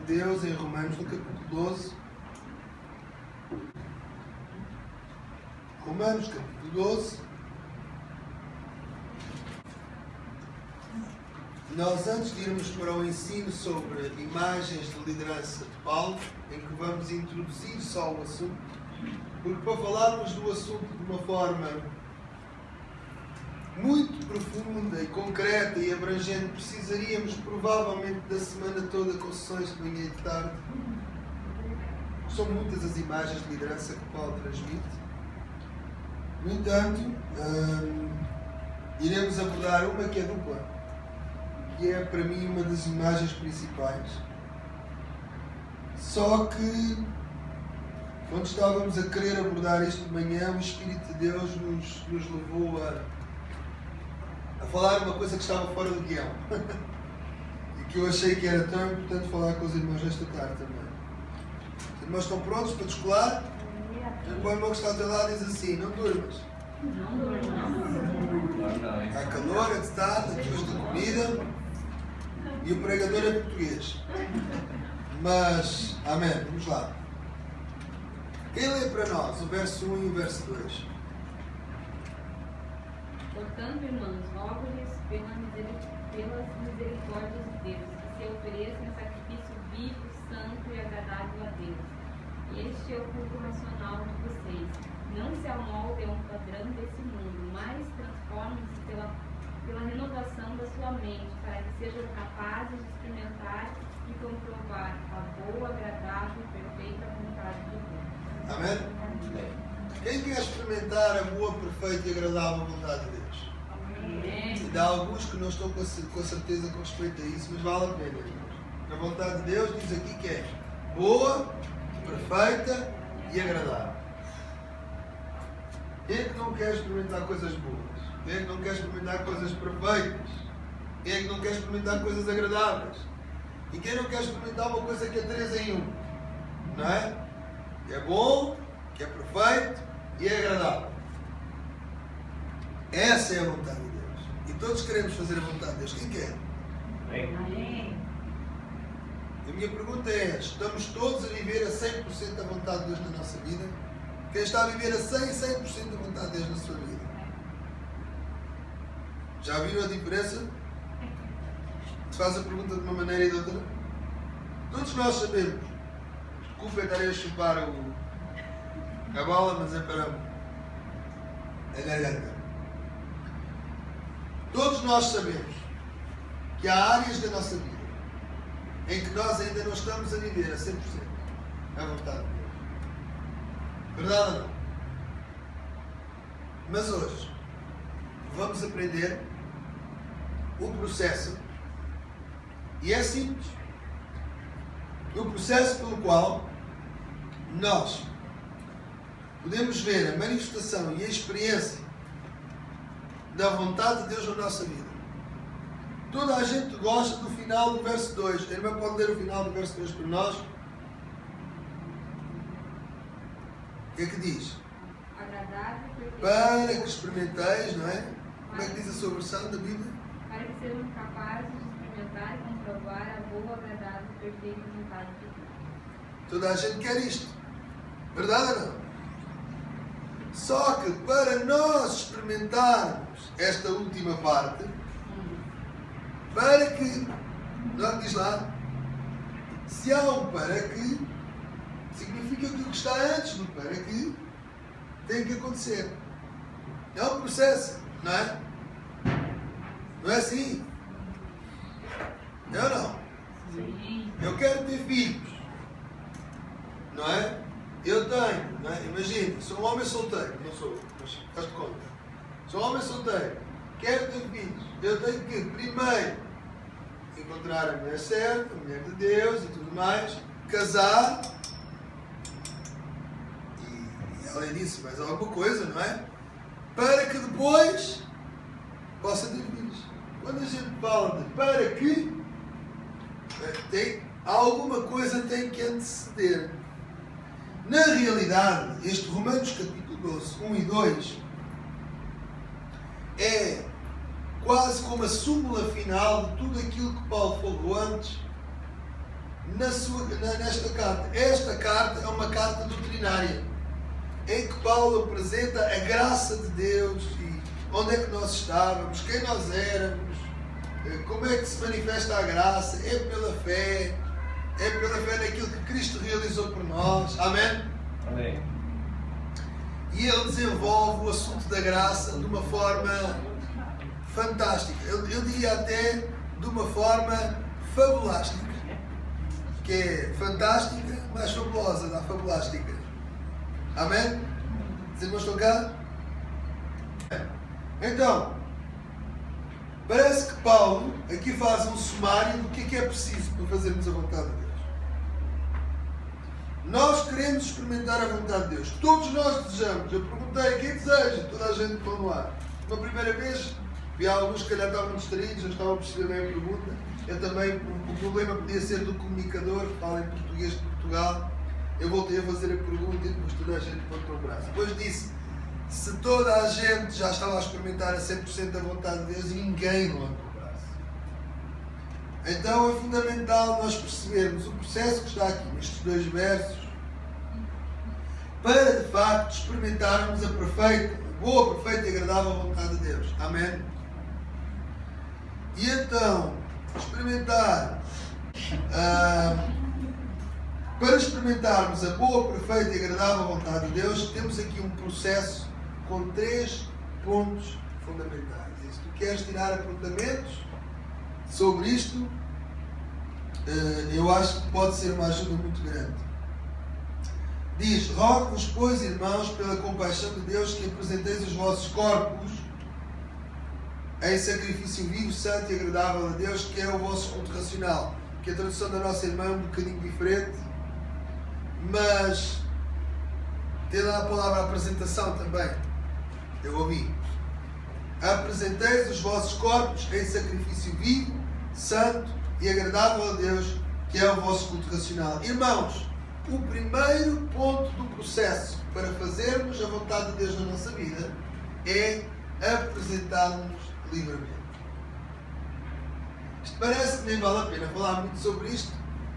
de Deus em Romanos, no capítulo 12. Romanos, capítulo 12. Nós, antes de irmos para o ensino sobre imagens de liderança de Paulo, em que vamos introduzir só o assunto, porque para falarmos do assunto de uma forma muito profunda e concreta e abrangente, precisaríamos provavelmente da semana toda com sessões de manhã e de tarde. São muitas as imagens de liderança que Paulo transmite. No entanto, iremos abordar uma que é dupla, que é para mim uma das imagens principais. Só que, quando estávamos a querer abordar isto de manhã, o Espírito de Deus nos levou a falar uma coisa que estava fora do guião e que eu achei que era tão importante falar com os irmãos esta tarde também. Os irmãos estão prontos para descolar? O irmão que está ao teu lado diz assim: não durmas. Não durmas. Está calor, é de tarde, depois da comida, e o pregador é português. Mas, amém, vamos lá. Quem lê para nós o verso 1 e o verso 2? Portanto, irmãos, rogo-lhes pelas misericórdias de Deus, que se ofereçam em sacrifício vivo, santo e agradável a Deus. Este é o culto racional de vocês. Não se amoldem a um padrão desse mundo, mas transformem-se pela renovação da sua mente, para que sejam capazes de experimentar e comprovar a boa, agradável e perfeita vontade de Deus. Amém? Quem quer experimentar a boa, perfeita e agradável vontade de Deus? Amém. E há alguns que não estão com certeza com respeito a isso, mas vale a pena, irmãos. A vontade de Deus diz aqui que é boa, perfeita e agradável. Quem é que não quer experimentar coisas boas? Quem é que não quer experimentar coisas perfeitas? Quem é que não quer experimentar coisas agradáveis? E quem não quer experimentar uma coisa que é 3 em 1? Não é? Que é bom, que é perfeito e é agradável. Essa é a vontade de Deus. E todos queremos fazer a vontade de Deus. Quem quer? Amém. A minha pergunta é: estamos todos a viver a 100% a vontade de Deus na nossa vida? Quem está a viver a 100% a vontade de Deus na sua vida? Já viram a diferença? Se faz a pergunta de uma maneira e de outra? Todos nós sabemos. Desculpa estarei a chupar a bola, mas é para a garganta. Todos nós sabemos que há áreas da nossa vida em que nós ainda não estamos a viver a 100% a vontade de Deus. Verdade ou não? Mas hoje vamos aprender o processo, e é simples, o processo pelo qual nós podemos ver a manifestação e a experiência da vontade de Deus na nossa vida. Toda a gente gosta do final do verso 2. A irmã pode ler o final do verso 2 para nós? O que é que diz? Agradável e perfeito. Para que experimenteis, não é? Como é que diz a sua versão da Bíblia? Para que sejam capazes de experimentar e comprovar a boa, agradável e perfeita vontade de Deus. Toda a gente quer isto. Verdade ou não? Só que para nós experimentarmos esta última parte, para que, não diz lá, se há um para que, significa que o que está antes do para que tem que acontecer. É um processo, não é? Não é assim? Eu não. Sim. Eu quero ter filhos, não é? Eu tenho, não é? Imagina, sou um homem solteiro, não sou, mas estás de conta. Sou um homem solteiro, quero ter filhos. Eu tenho que, primeiro, encontrar a mulher certa, a mulher de Deus e tudo mais, casar, e além disso, mais alguma coisa, não é? Para que depois possa ter filhos. Quando a gente fala de para que, alguma coisa tem que anteceder. Na realidade, este Romanos capítulo 12, 1 e 2 é quase como a súmula final de tudo aquilo que Paulo falou antes nesta carta. Esta carta é uma carta doutrinária, em que Paulo apresenta a graça de Deus e onde é que nós estávamos, quem nós éramos, como é que se manifesta a graça. É pela fé naquilo que Cristo realizou por nós. Amém? Amém. E ele desenvolve o assunto da graça de uma forma fantástica. Eu diria até de uma forma fabulástica. Que é fantástica, mas fabulosa, da fabulástica. Amém? Os irmãos estão cá? Então, parece que Paulo aqui faz um sumário do que é preciso para fazermos a vontade de Deus. Nós queremos experimentar a vontade de Deus. Todos nós desejamos. Eu perguntei, quem deseja? Toda a gente pôs no ar. Uma primeira vez, vi alguns que calhar estavam distraídos, não estavam a perceber bem a pergunta. Eu também, o problema podia ser do comunicador, que fala em português de Portugal. Eu voltei a fazer a pergunta e depois toda a gente levantou o braço. Depois disse, se toda a gente já estava a experimentar a 100% a vontade de Deus, ninguém levantou o braço. Então é fundamental nós percebermos o processo que está aqui nestes 2 versos, para de facto experimentarmos a perfeita, boa, perfeita e agradável vontade de Deus. Amém? E então, para experimentarmos a boa, perfeita e agradável vontade de Deus, temos aqui um processo com 3 pontos fundamentais. E se tu queres tirar apontamentos sobre isto, eu acho que pode ser uma ajuda muito grande. Diz, rogo-vos, pois, irmãos, pela compaixão de Deus, que apresenteis os vossos corpos em sacrifício vivo, santo e agradável a Deus, que é o vosso culto racional. Que a tradução da nossa irmã é um bocadinho diferente, mas tem lá a palavra apresentação também. Eu ouvi. Apresenteis os vossos corpos em sacrifício vivo, santo e agradável a Deus, que é o vosso culto racional. Irmãos, o primeiro ponto do processo para fazermos a vontade de Deus na nossa vida é apresentarmos livremente. Isto parece que nem vale a pena falar muito sobre isto,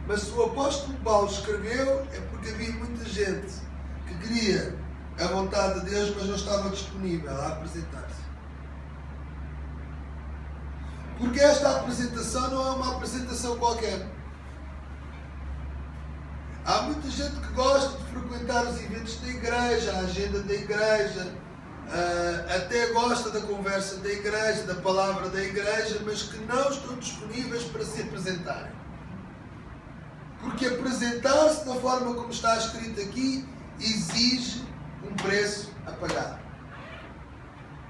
mas se o apóstolo Paulo escreveu é porque havia muita gente que queria a vontade de Deus, mas não estava disponível a apresentar-se. Porque esta apresentação não é uma apresentação qualquer. Há muita gente que gosta de frequentar os eventos da igreja, a agenda da igreja, até gosta da conversa da igreja, da palavra da igreja, mas que não estão disponíveis para se apresentarem. Porque apresentar-se da forma como está escrito aqui exige um preço a pagar.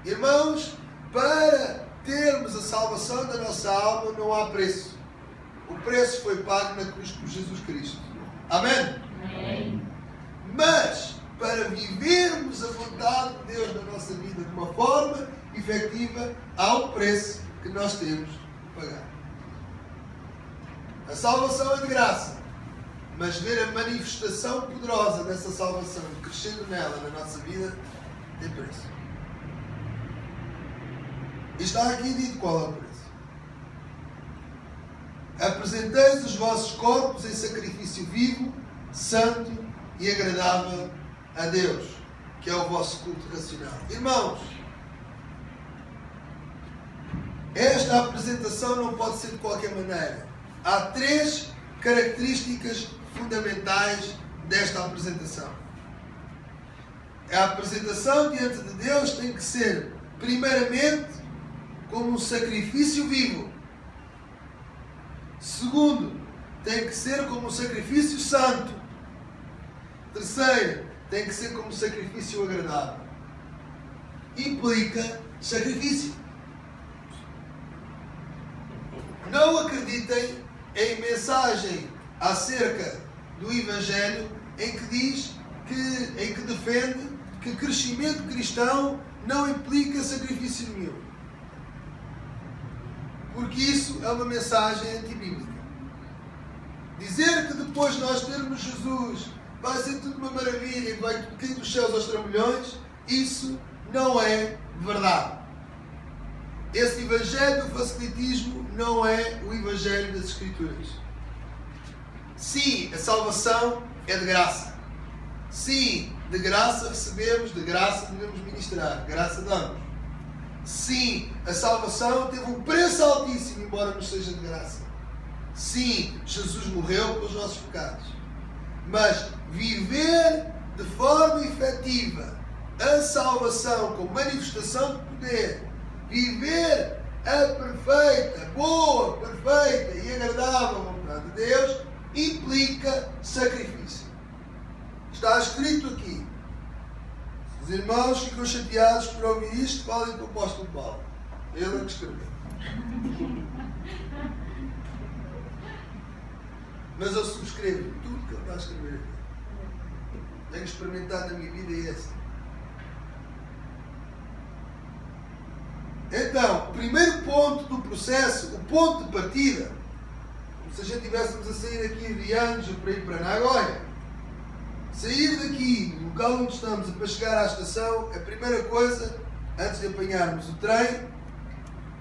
Irmãos, para termos a salvação da nossa alma não há preço. O preço foi pago na cruz por Jesus Cristo. Amém? Amém. Mas, para vivermos a vontade de Deus na nossa vida de uma forma efetiva, há um preço que nós temos de pagar. A salvação é de graça, mas ver a manifestação poderosa dessa salvação, crescendo nela na nossa vida, tem preço. E está aqui dito qual é o preço. Apresenteis os vossos corpos em sacrifício vivo, santo e agradável a Deus, que é o vosso culto racional. Irmãos, esta apresentação não pode ser de qualquer maneira. Há 3 características fundamentais desta apresentação. A apresentação diante de Deus tem que ser, primeiramente, como um sacrifício vivo. Segundo, tem que ser como um sacrifício santo. Terceiro, tem que ser como um sacrifício agradável. Implica sacrifício. Não acreditem em mensagem acerca do Evangelho em que diz em que defende que crescimento cristão não implica sacrifício nenhum. Porque isso é uma mensagem antibíblica. Dizer que depois de nós termos Jesus vai ser tudo uma maravilha e vai tudo cair dos céus aos trambolhões, isso não é verdade. Esse evangelho do facilitismo não é o evangelho das Escrituras. Sim, a salvação é de graça. Sim, de graça recebemos, de graça devemos ministrar, de graça damos. Sim, a salvação teve um preço altíssimo, embora nos seja de graça. Sim, Jesus morreu pelos nossos pecados. Mas viver de forma efetiva a salvação com manifestação de poder, viver a perfeita, boa, perfeita e agradável vontade de Deus, implica sacrifício. Está escrito aqui. Os irmãos ficam chateados por ouvir isto, falem com o apóstolo Paulo. Ele é que escreveu. Mas eu subscrevo tudo que ele está a escrever aqui. Tenho experimentado na minha vida e essa. Então, o primeiro ponto do processo, o ponto de partida, como se a gente estivéssemos a sair aqui de Anjos para ir para Nagoya, sair daqui, no local onde estamos, para chegar à estação, a primeira coisa, antes de apanharmos o trem,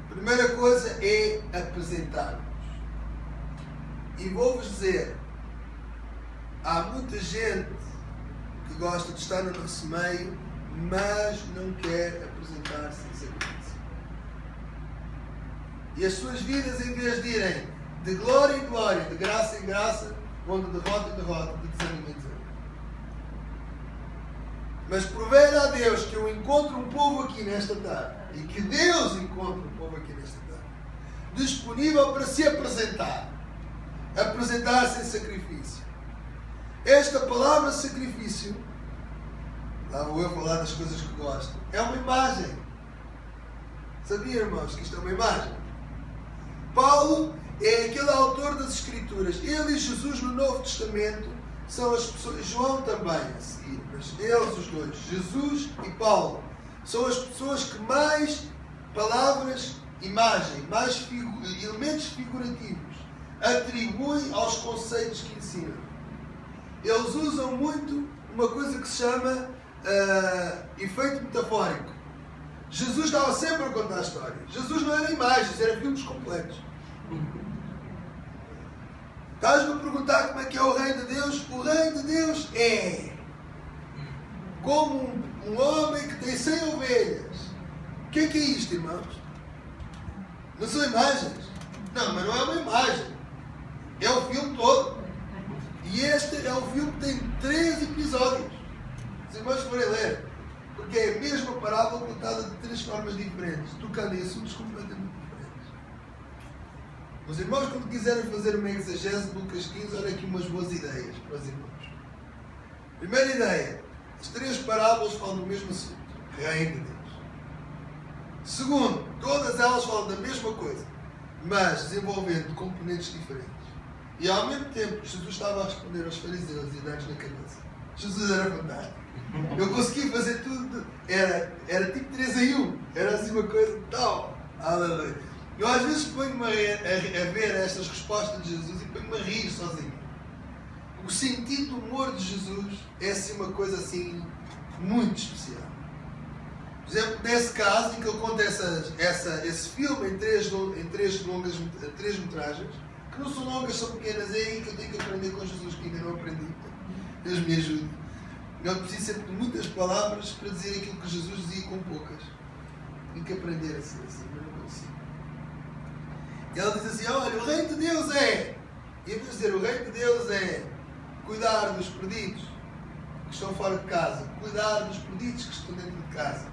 a primeira coisa é apresentar-nos. E vou-vos dizer, há muita gente que gosta de estar no nosso meio, mas não quer apresentar-se em sacrifício. E as suas vidas, em vez de irem de glória em glória, de graça em graça, vão de derrota em derrota, de desânimo em desânimo. Mas prover a Deus que eu encontro um povo aqui nesta tarde, e que Deus encontre um povo aqui nesta tarde, disponível para se apresentar, apresentar-se em sacrifício. Esta palavra sacrifício, lá vou eu falar das coisas que gosto, é uma imagem. Sabia, irmãos, que isto é uma imagem? Paulo é aquele autor das Escrituras. Ele e Jesus no Novo Testamento são as pessoas, João também a seguir, mas eles os dois, Jesus e Paulo, são as pessoas que mais palavras, imagem, mais elementos figurativos atribuem aos conceitos que ensinam. Eles usam muito uma coisa que se chama efeito metafórico. Jesus estava sempre a contar histórias. Jesus não era imagens, era filmes completos. Estás-me a perguntar como é que é o reino de Deus? O reino de Deus é como um homem que tem 100 ovelhas. O que é isto, irmãos? Não são imagens? Não, mas não é uma imagem. É o filme todo. E este é o filme que tem 3 episódios. Os irmãos forem ler. Porque é a mesma parábola contada de 3 formas diferentes, tocando em assuntos completamente diferentes. Os irmãos, quando quiserem fazer uma exegese de Lucas 15, olha aqui umas boas ideias para os irmãos. Primeira ideia, as 3 parábolas falam do mesmo assunto, reino de Deus. Segundo, todas elas falam da mesma coisa, mas desenvolvendo componentes diferentes. E ao mesmo tempo, Jesus estava a responder aos fariseus e dar-lhes na cabeça. Jesus era fantástico. Eu consegui fazer tudo. Era tipo 3 em 1. Era assim uma coisa tal. Aleluia. Eu às vezes ponho-me a ver estas respostas de Jesus e ponho-me a rir sozinho. O sentido do humor de Jesus é assim uma coisa assim muito especial. Por exemplo, nesse caso em que ele conta esse filme em três metragens, que não são longas, são pequenas, é aí que eu tenho que aprender com Jesus, que ainda não aprendi. Deus me ajude. Eu preciso sempre de muitas palavras para dizer aquilo que Jesus dizia com poucas. Tenho que aprender a ser assim, mas não consigo. E ela diz assim, olha, o reino de Deus é... E eu vou dizer, o reino de Deus é cuidar dos perdidos que estão fora de casa, cuidar dos perdidos que estão dentro de casa.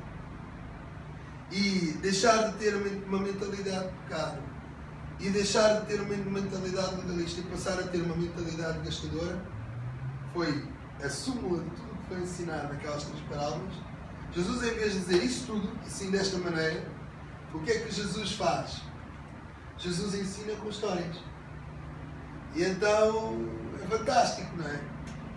E deixar de ter uma mentalidade de pecado. E deixar de ter uma mentalidade legalista e passar a ter uma mentalidade gastadora. Foi a súmula de tudo que foi ensinado naquelas 3 parábolas. Jesus, em vez de dizer isso tudo, assim desta maneira, o que é que Jesus faz? Jesus ensina com histórias. E então é fantástico, não é?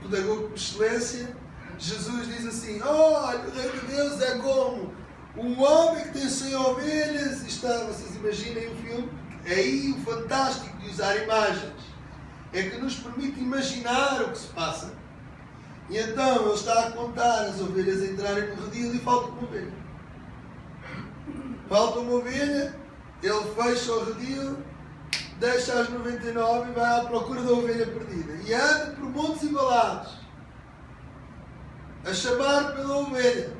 Pedagogo por excelência, Jesus diz assim, olha, o reino de Deus é como um homem que tem 100 ovelhas, vocês imaginem o filme, é aí o fantástico de usar imagens. É que nos permite imaginar o que se passa. E então ele está a contar as ovelhas entrarem no redil e falta uma ovelha. Falta uma ovelha, ele fecha o redil deixa as 99 e vai à procura da ovelha perdida. E anda por montes e valados a chamar pela ovelha.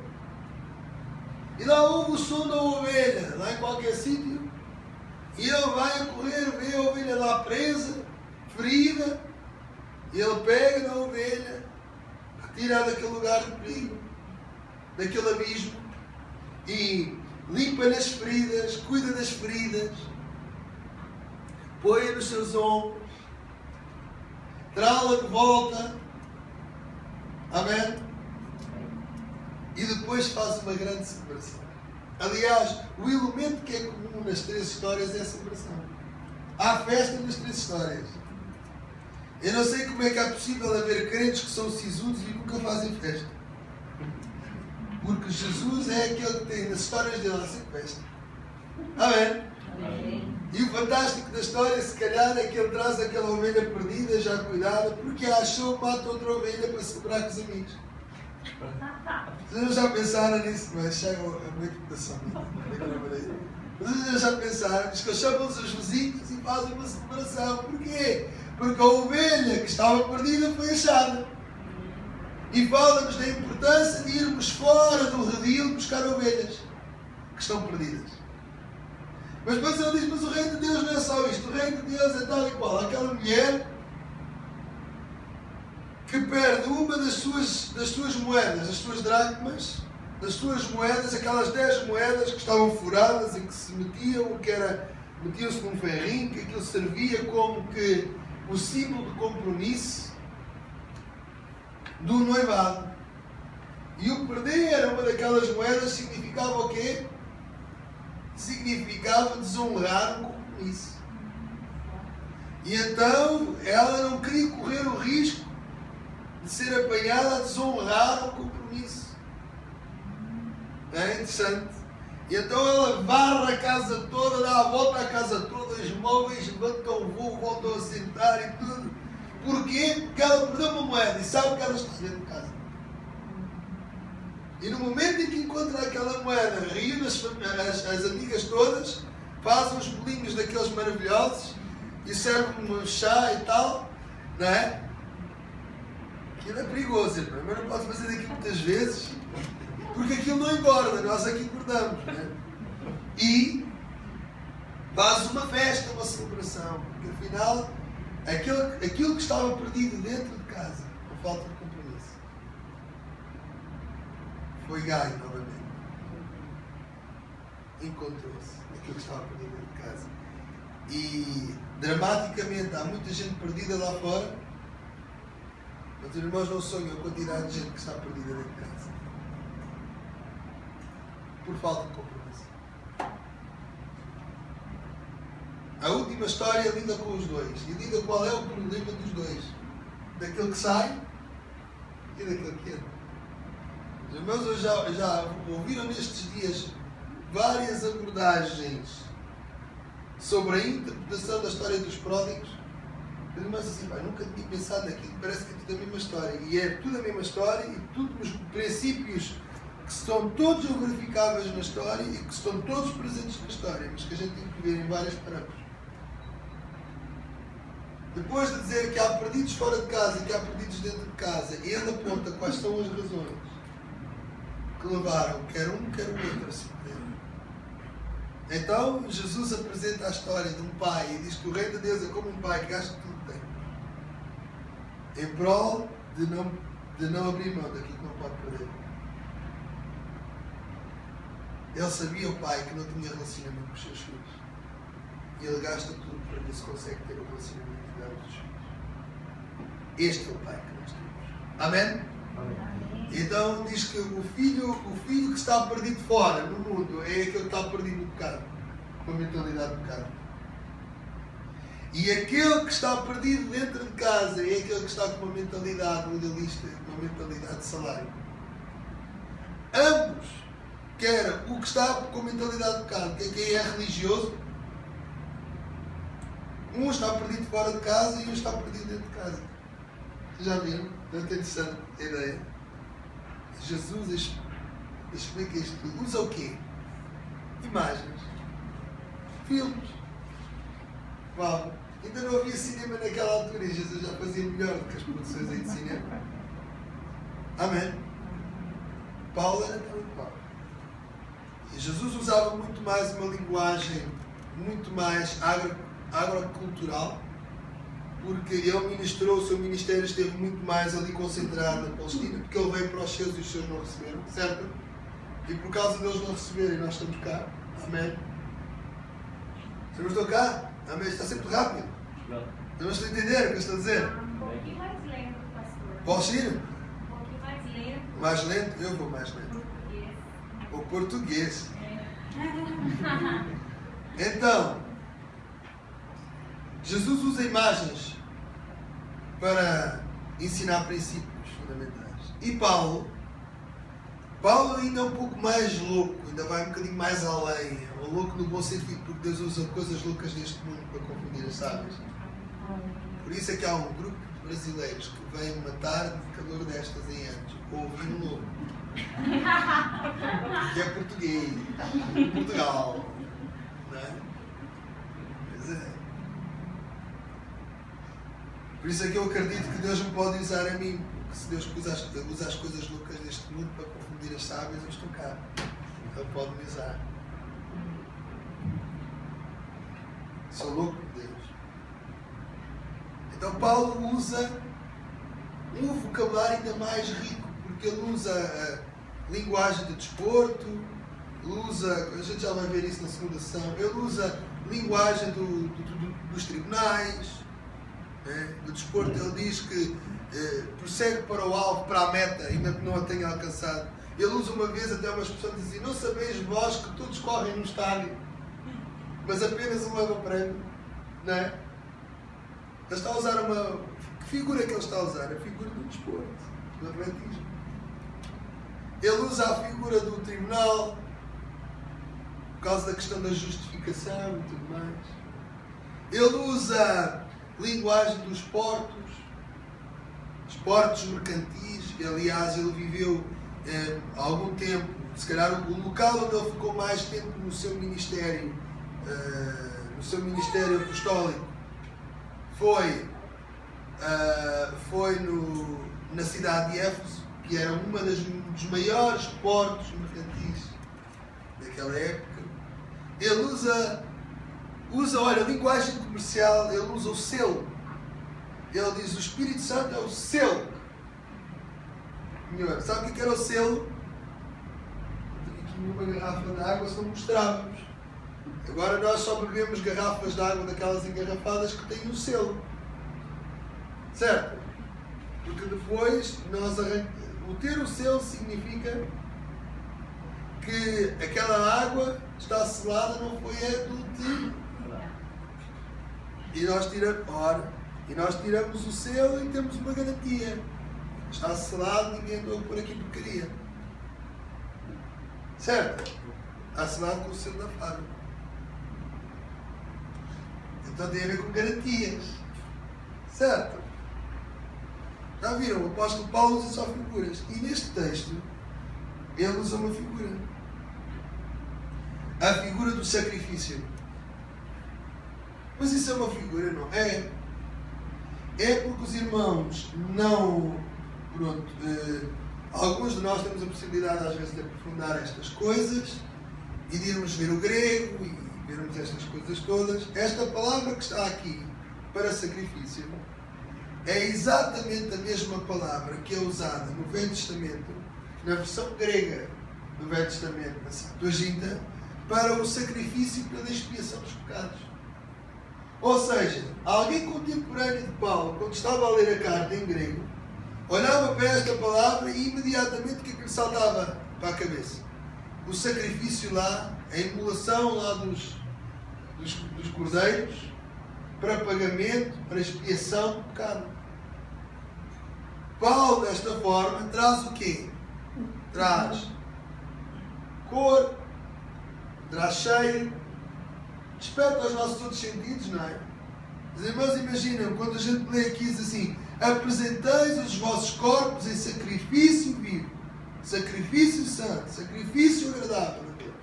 E lá ouve o som da ovelha, lá em qualquer sítio. E ele vai a correr, vê a ovelha lá presa, ferida. E ele pega na ovelha, retira daquele lugar de perigo, daquele abismo, e limpa-lhe as feridas, cuida das feridas, põe-a nos seus ombros, trá-la de volta. Amém? E depois faz uma grande celebração. Aliás, o elemento que é comum nas três histórias é a celebração. Há festa nas três histórias. Eu não sei como é que é possível haver crentes que são sisudos e nunca fazem festa. Porque Jesus é aquele que tem nas histórias dele a sempre festa. Amém? Amém? E o fantástico da história, se calhar, é que ele traz aquela ovelha perdida, já cuidada, porque achou que mata outra ovelha para celebrar com os amigos. Vocês já pensaram nisso? Não é? Chega a minha reputação. Vocês já pensaram? Diz que eles chamam-se os vizinhos e fazem uma celebração. Porquê? Porque a ovelha que estava perdida foi achada. E fala-nos da importância de irmos fora do redil buscar ovelhas que estão perdidas. Mas depois ele diz, mas o reino de Deus não é só isto. O reino de Deus é tal e qual. Aquela mulher que perde uma das suas moedas, das suas dracmas, das suas moedas, aquelas 10 moedas que estavam furadas e que se metiam, metiam-se num ferrinho, que aquilo servia como que o símbolo de compromisso do noivado. E o perder uma daquelas moedas significava o quê? Significava desonrar um compromisso. E então ela não queria correr o risco de ser apanhada a desonrar o compromisso. É interessante. E então ela varre a casa toda, dá a volta à casa toda, os móveis levantam o voo, voltam a sentar e tudo. Porquê? Porque ela perdeu uma moeda e sabe que ela está dentro de casa. E no momento em que encontra aquela moeda, reúne as amigas todas, faz uns bolinhos daqueles maravilhosos e serve um chá e tal, não é? Aquilo é perigoso, irmão, mas não pode fazer aquilo muitas vezes, porque aquilo não engorda, nós aqui engordamos, não é? E faz uma festa, uma celebração, porque afinal, aquilo que estava perdido dentro de casa, por falta de compromisso, foi ganho novamente. Encontrou-se aquilo que estava perdido dentro de casa. E dramaticamente há muita gente perdida lá fora, mas os irmãos não sonham a quantidade de gente que está perdida dentro de casa por falta de compromisso. A última história lida com os dois e lida qual é o problema dos dois, daquele que sai e daquele que entra. Os irmãos já ouviram nestes dias várias abordagens sobre a interpretação da história dos pródigos. Os irmãos assim, nunca tinha pensado naquilo, parece que é tudo a mesma história. E é tudo a mesma história e tudo os princípios que estão todos verificáveis na história e que estão todos presentes na história, mas que a gente tem que ver em várias parâmetros. Depois de dizer que há perdidos fora de casa e que há perdidos dentro de casa, ele aponta quais são as razões que levaram quer um, quer o outro a se perder. Então, Jesus apresenta a história de um pai e diz que o reino de Deus é como um pai que gasta tudo que tem em prol de não abrir mão daquilo que não pode perder. Ele sabia, o pai, que não tinha relacionamento com os seus filhos. E ele gasta tudo para ver se consegue ter um relacionamento com os seus filhos. Este é o pai que nós temos. Amém? Amém. Então diz que o filho que está perdido fora, no mundo, é aquele que está perdido no pecado, com a mentalidade do pecado. E aquele que está perdido dentro de casa é aquele que está com uma mentalidade legalista, com uma mentalidade de salário. Ambos, quer o que está com a mentalidade do pecado, que é quem é religioso, um está perdido fora de casa e um está perdido dentro de casa. Vocês já viram? Não é interessante a ideia? Jesus explica isto tudo. Usa o quê? Imagens. Filmes. Paulo. Ainda não havia cinema naquela altura e Jesus já fazia melhor do que as produções aí de cinema. Amém? Paulo era tal e qual. E Jesus usava muito mais uma linguagem muito mais agrocultural, porque ele ministrou, o seu ministério esteve muito mais ali concentrado na Palestina, porque ele veio para os seus e os seus não receberam, certo? E por causa deles não receberem, nós estamos cá. Amém? Vocês não estão cá? Amém? Está sempre rápido. Eu não estou a entender o que eu estou a dizer. Um pouquinho mais lento, pastor. Posso ir? Um pouquinho mais lento. Mais lento? Eu vou mais lento. Português. O português. É. Então, Jesus usa imagens para ensinar princípios fundamentais. E Paulo ainda é um pouco mais louco, ainda vai um bocadinho mais além. É um louco no bom sentido, porque Deus usa coisas loucas deste mundo para confundir as sábias. Por isso é que há um grupo de brasileiros que vem uma tarde de calor destas em anos ouvir um louco. Que é português, Portugal, não é? Pois é. Por isso é que eu acredito que Deus me pode usar a mim, porque se Deus usa as coisas loucas deste mundo para confundir as sábias, eu estou cá. Ele pode me usar. Sou louco de Deus. Então Paulo usa um vocabulário ainda mais rico, porque ele usa a linguagem de desporto, ele usa, a gente já vai ver isso na segunda sessão, ele usa linguagem dos tribunais, né? Do desporto. Ele diz que prossegue para o alvo, para a meta, ainda que não a tenha alcançado. Ele usa uma vez até uma expressão de dizer: não sabeis vós que todos correm no estádio, mas apenas um leva o prémio, não é? Ele está a usar uma... Que figura que ele está a usar? A figura do desporto, do atletismo. Ele usa a figura do tribunal, por causa da questão da justificação e tudo mais. Ele usa a linguagem dos esportes mercantis. Aliás, ele viveu há algum tempo, se calhar o local onde ele ficou mais tempo no seu ministério apostólico, foi na cidade de Éfeso, que era uma dos maiores portos mercantis daquela época. Ele usa, olha, a linguagem comercial, ele usa o selo. Ele diz: o Espírito Santo é o selo. Sabe o que era o selo? Tenho aqui uma garrafa de água, só mostrávamos. Agora nós só bebemos garrafas de água daquelas engarrafadas que têm o selo. Certo? Porque depois o ter o selo significa que aquela água está selada, não foi adulterada. E nós tiramos o selo e temos uma garantia. Está selado, ninguém andou por aqui porcaria. Certo? Está selado com o selo da fábrica. Então tem a ver com garantias. Certo? Já viram? O apóstolo Paulo usa só figuras. E neste texto, ele usa uma figura. A figura do sacrifício. Mas isso é uma figura, não é? É porque os irmãos não... Pronto, alguns de nós temos a possibilidade às vezes de aprofundar estas coisas e de irmos ver o grego e vermos estas coisas todas. Esta palavra que está aqui para sacrifício é exatamente a mesma palavra que é usada no Velho Testamento, na versão grega do Velho Testamento, na Septuaginta, para o sacrifício pela expiação dos pecados. Ou seja, alguém contemporâneo de Paulo, quando estava a ler a carta em grego, olhava para esta palavra e imediatamente o que é que lhe saltava para a cabeça? O sacrifício lá, a imolação lá dos cordeiros, para pagamento, para expiação do pecado. Paulo, desta forma, traz o quê? Traz cor, traz cheiro, desperta os nossos outros sentidos, não é? Os irmãos imaginam, quando a gente lê aqui, diz assim: apresenteis os vossos corpos em sacrifício vivo, sacrifício santo, sacrifício agradável a Deus.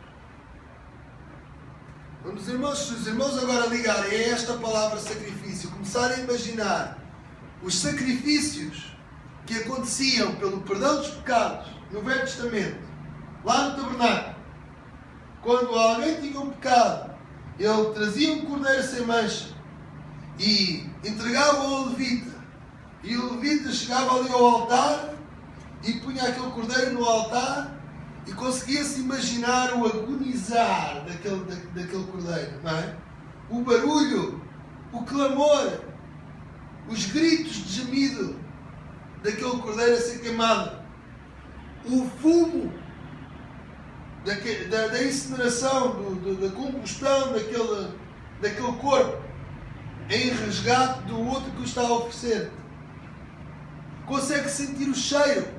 se os irmãos agora ligarem a esta palavra sacrifício, começarem a imaginar os sacrifícios que aconteciam pelo perdão dos pecados no Velho Testamento, lá no tabernáculo, quando alguém tinha um pecado, ele trazia um cordeiro sem mancha e entregava ao levita, e o levita chegava ali ao altar e punha aquele cordeiro no altar, e conseguia-se imaginar o agonizar daquele cordeiro, não é? O barulho, o clamor, os gritos de gemido daquele cordeiro a ser queimado, o fumo da incineração, da combustão daquele corpo em resgate do outro que o está a oferecer. Consegue sentir o cheiro,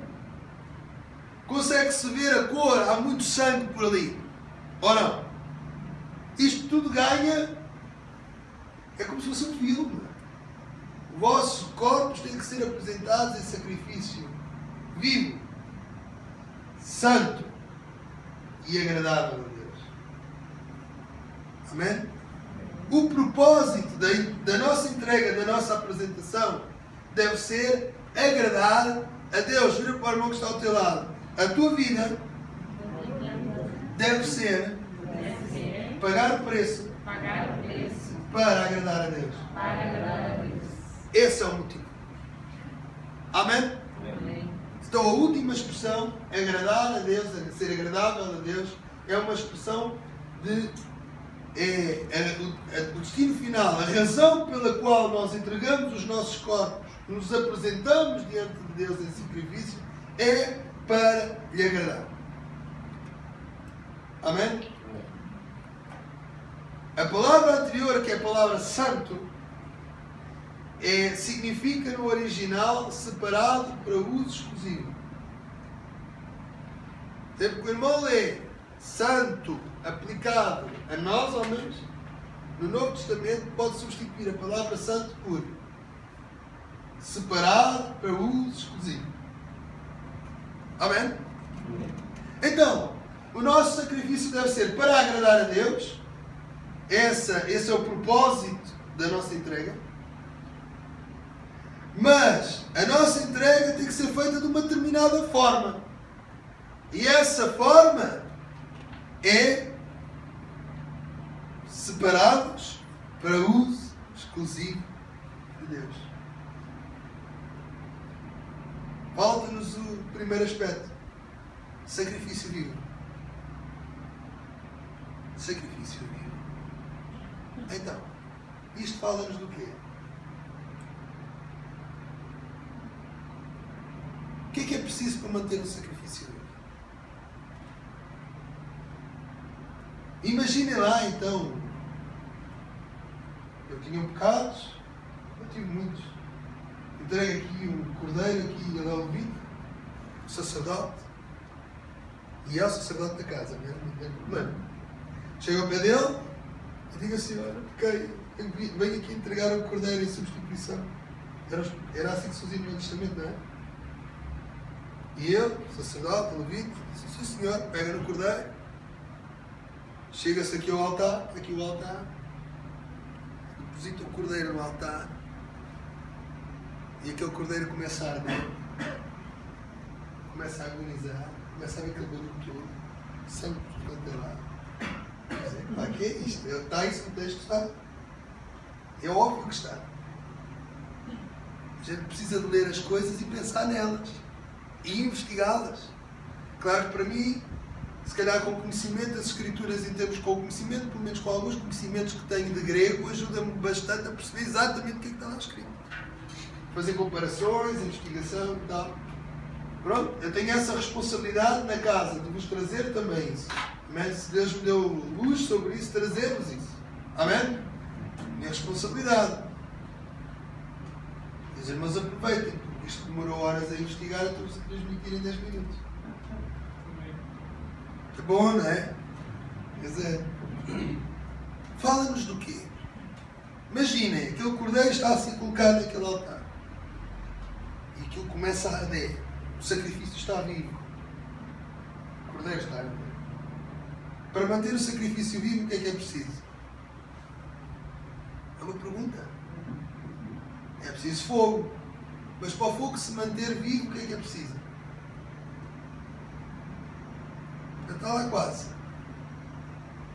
consegue-se ver a cor, há muito sangue por ali. Ou não? Isto tudo ganha, é como se fosse um filme. Os vossos corpos têm que ser apresentados em sacrifício vivo, santo e agradável a Deus. Amém? O propósito da nossa entrega, da nossa apresentação, deve ser agradar a Deus. Vira para o irmão que está ao teu lado. A tua vida deve ser pagar o preço para agradar a Deus. Esse é o motivo. Amém? Então a última expressão, agradar a Deus, ser agradável a Deus, é uma expressão de o destino final, a razão pela qual nós entregamos os nossos corpos, nos apresentamos diante de Deus em sacrifício, é para lhe agradar. Amém? A palavra anterior, que é a palavra santo, significa no original separado para uso exclusivo. Sempre que o irmão lê santo aplicado a nós, homens, no Novo Testamento pode substituir a palavra santo por separado para uso exclusivo. Amém? Então, o nosso sacrifício deve ser para agradar a Deus. Esse é o propósito da nossa entrega. Mas a nossa entrega tem que ser feita de uma determinada forma. E essa forma é separados para uso exclusivo de Deus. Falta-nos o primeiro aspecto. Sacrifício vivo. Sacrifício vivo. Então, isto fala-nos do quê? O que é preciso para manter um sacrifício vivo? Imaginem lá então, eu tinha pecados, eu tive muitos. Entregue aqui um cordeiro, aqui a levita, o sacerdote, e é o sacerdote da casa, não tem problema. Chego ao pé dele e digo assim: olha, pequei, venho aqui entregar o cordeiro em substituição. Era assim que se fazia no Antigo Testamento, não é? E ele, o sacerdote, o levita, disse: sim senhor, pega no cordeiro, chega-se aqui ao altar, deposita o cordeiro no altar, e aquele cordeiro começa a arder, começa a agonizar, começa a ver aquele barulho todo, sangue por todo lado. Pá, que é isto? Está isso que o texto está? É óbvio que está. A gente precisa de ler as coisas e pensar nelas e investigá-las. Claro que para mim, se calhar com conhecimento das Escrituras, em termos com conhecimento, pelo menos com alguns conhecimentos que tenho de grego, ajuda-me bastante a perceber exatamente o que é que está lá escrito. Fazer comparações, investigação e tal. Pronto, eu tenho essa responsabilidade na casa de vos trazer também isso. Amém? Se Deus me deu luz sobre isso, trazer-vos isso. Amém? Minha responsabilidade. Os irmãos aproveitem, porque isto demorou horas a investigar, eu estou a transmitir em 10 minutos. É bom, não é? Quer dizer, fala-nos do quê? Imaginem, aquele cordeiro está a ser colocado naquele altar. E aquilo começa a arder. O sacrifício está vivo. O cordeiro está a arder. Para manter o sacrifício vivo, o que é preciso? É uma pergunta. É preciso fogo. Mas para o fogo se manter vivo, o que é preciso? Já está lá quase.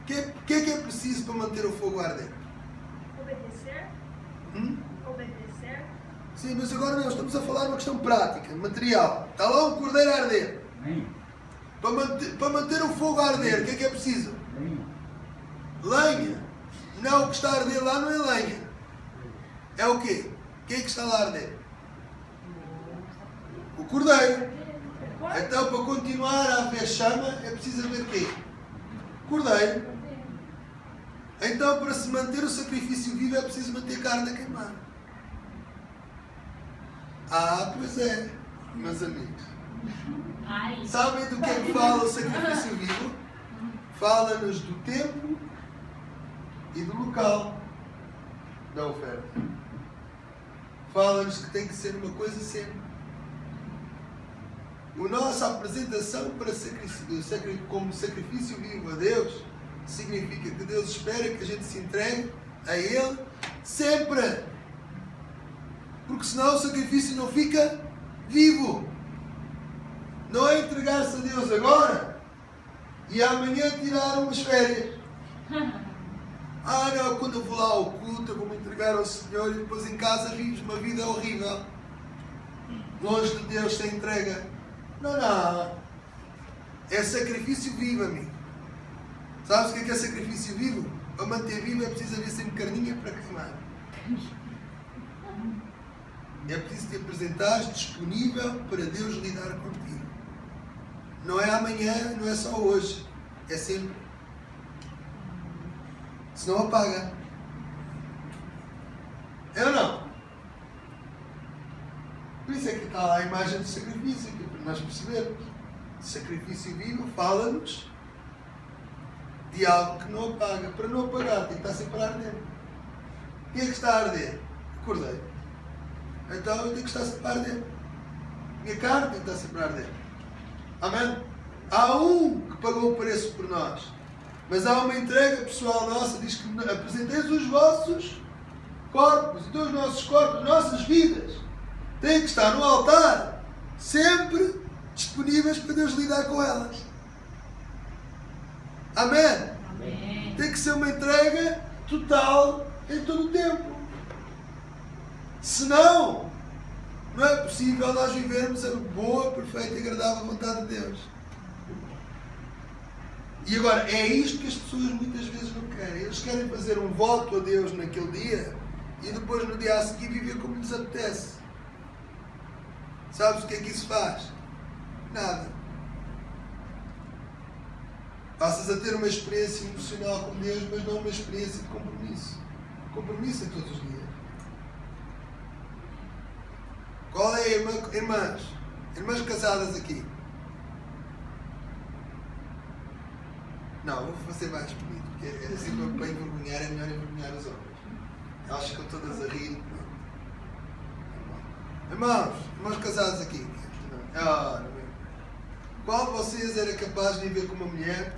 O que é preciso para manter o fogo a arder? Obedecer? Obedecer? Sim, mas agora nós estamos a falar de uma questão prática, material. Está lá um cordeiro a arder. Para manter o fogo a arder, o que é preciso? Lenha. Não, o que está a arder lá não é lenha. É o quê? O que é que está lá a arder? O cordeiro. Então, para continuar a haver chama, é preciso haver o quê? Cordeiro. Então, para se manter o sacrifício vivo, é preciso manter carne a queimar. Ah, pois é, meus amigos. Sabem do que é que fala o sacrifício vivo? Fala-nos do tempo e do local da oferta. Fala-nos que tem que ser uma coisa sempre. A nossa apresentação como sacrifício vivo a Deus significa que Deus espera que a gente se entregue a Ele sempre. Porque senão o sacrifício não fica vivo. Não é entregar-se a Deus agora e amanhã tirar umas férias. Ah não, quando eu vou lá ao culto eu vou me entregar ao Senhor e depois em casa vives uma vida horrível. Longe de Deus sem entrega. Não. É sacrifício vivo, amigo. Sabes o que é sacrifício vivo? Para manter vivo é preciso haver sempre carninha para queimar. É preciso te apresentares disponível para Deus lidar contigo. Não é amanhã, não é só hoje. É sempre. Senão apaga. É ou não? Por isso é que está lá a imagem do sacrifício, que é para nós percebermos. Sacrifício vivo fala-nos de algo que não apaga. Para não apagar, tem que estar sempre a arder. Quem é que está a arder? O cordeiro. Então eu tenho que estar sempre a arder. Minha carne tem que estar sempre a arder. Amém? Há um que pagou o preço por nós. Mas há uma entrega pessoal nossa, diz que apresenteis os vossos corpos, então os nossos corpos, nossas vidas, têm que estar no altar, sempre disponíveis para Deus lidar com elas. Amém? Amém. Tem que ser uma entrega total em todo o tempo. Senão, não é possível nós vivermos a boa, perfeita e agradável vontade de Deus. E agora, é isto que as pessoas muitas vezes não querem. Eles querem fazer um voto a Deus naquele dia e depois no dia a seguir viver como lhes apetece. Sabes o que é que isso faz? Nada. Passas a ter uma experiência emocional com Deus, mas não uma experiência de compromisso. Compromisso é todos os dias. Qual é, irmãs? Irmãs casadas aqui? Não, vou fazer mais bonito, porque é assim para envergonhar, é melhor envergonhar os homens. Elas ficam todas a rir. Irmãos casados aqui. Qual de vocês era capaz de viver com uma mulher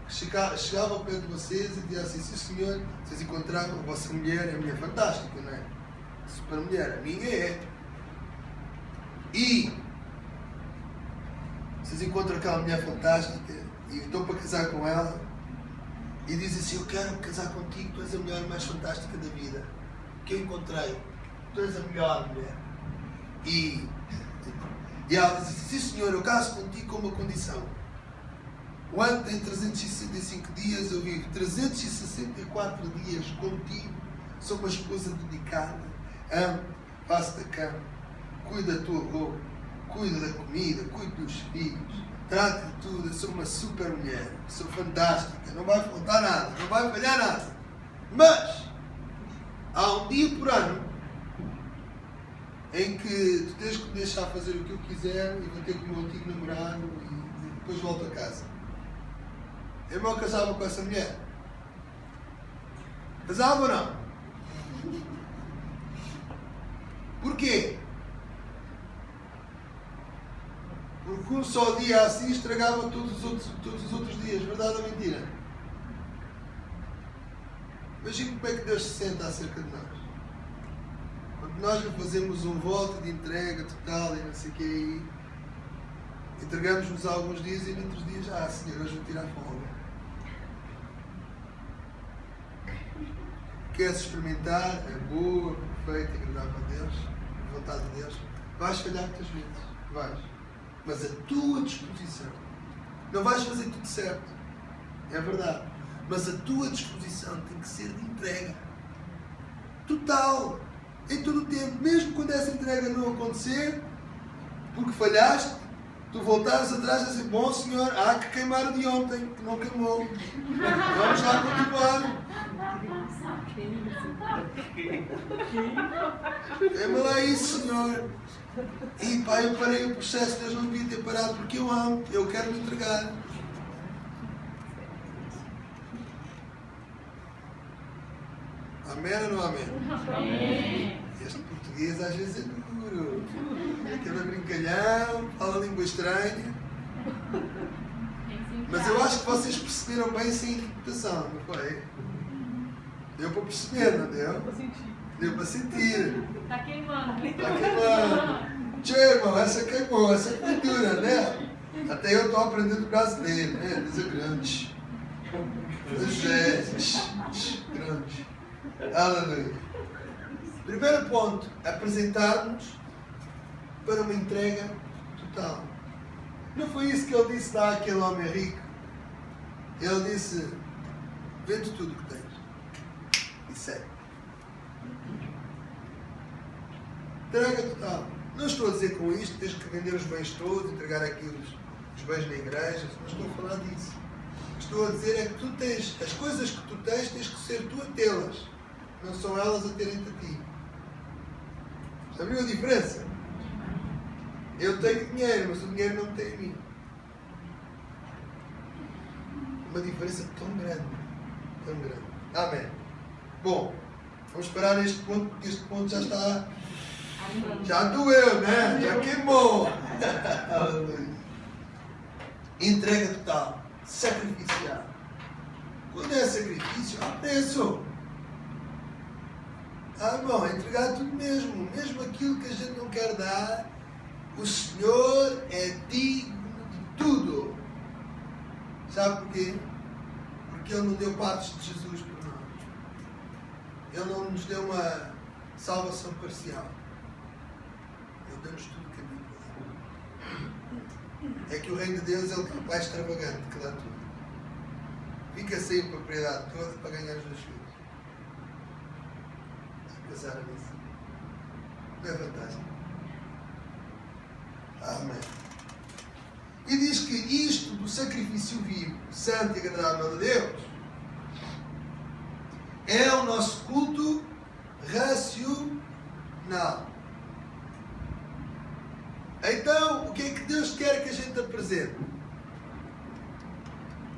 que chegava ao pé de vocês e dizia assim: sim senhor, vocês encontravam a vossa mulher, é a mulher fantástica, não é? Super mulher, a minha é. E vocês encontram aquela mulher fantástica e estão para casar com ela e dizem assim: eu quero casar contigo, tu és a mulher mais fantástica da vida que eu encontrei, tu és a melhor mulher. E ela diz assim: sim senhor, eu caso contigo com uma condição. O ano tem 365 dias, eu vivo 364 dias contigo, sou uma esposa dedicada, amo, faço da cama, cuido da tua roupa, cuido da comida, cuido dos filhos, trato de tudo, eu sou uma super mulher, sou fantástica, não vai faltar nada, não vai falhar nada. Mas há um dia por ano em que tu tens que me deixar fazer o que eu quiser e vou ter com o meu antigo namorado e depois volto a casa. Eu me casava com essa mulher. Casava ou não? Porquê? Porque um só dia assim estragava todos os outros dias. Verdade ou mentira? Imagina como é que Deus se sente acerca de nós. Quando nós lhe fazemos um voto de entrega total e não sei o que aí, entregamos-nos alguns dias e noutros dias, Senhor, hoje vou tirar folga. Queres experimentar a boa, perfeita e agradável a Deus, a vontade de Deus? Vais falhar muitas vezes, vais. Mas a tua disposição, não vais fazer tudo certo, é verdade, mas a tua disposição tem que ser de entrega total, em todo o tempo, mesmo quando essa entrega não acontecer, porque falhaste, tu voltares atrás e dizer, bom Senhor, há que queimar de ontem, que não queimou, vamos lá continuar. Queima lá isso, Senhor. E pá, eu parei o processo, Deus não devia ter parado porque eu amo, eu quero me entregar. Amém ou não amém? Amém. Este português às vezes é duro. Aquele brincalhão, fala língua estranha. Mas eu acho que vocês perceberam bem sem interpretação, não foi? Deu para perceber, não deu? Deu para sentir. Está queimando. Está queimando. Tchê, irmão, essa queimou, essa é cultura, né? Até eu estou aprendendo brasileiro, né? Deus é grande. Deus é grande. Aleluia. Primeiro ponto, apresentar-nos para uma entrega total. Não foi isso que ele disse lá àquele homem rico? Ele disse, vende tudo o que tens e segue. Entrega total. Não estou a dizer com isto que tens que vender os bens todos, entregar aqui os bens na igreja, não estou a falar disso. O que estou a dizer é que tu tens, as coisas que tu tens que ser tu a tê-las, não são elas a terem-te a ti. Já viu a diferença? Eu tenho dinheiro, mas o dinheiro não me tem a mim. Uma diferença tão grande. Tão grande. Amém. Bom, vamos parar neste ponto, porque este ponto já está. Já doeu, né? Já queimou. Entrega total. Sacrificial. Quando é sacrifício, há preço. Bom, entregar tudo mesmo. Mesmo aquilo que a gente não quer dar. O Senhor é digno de tudo. Sabe porquê? Porque Ele não deu partes de Jesus por nós. Ele não nos deu uma salvação parcial. Ele deu-nos tudo o caminho. É que o reino de Deus é o pai extravagante que dá tudo. Fica sem a propriedade toda para ganhar os dois filhos. Se pensaram nisso. Não é fantástico? Amém. E diz que isto do sacrifício vivo, santo e agradável a Deus, é o nosso culto racional. Então, o que é que Deus quer que a gente apresente?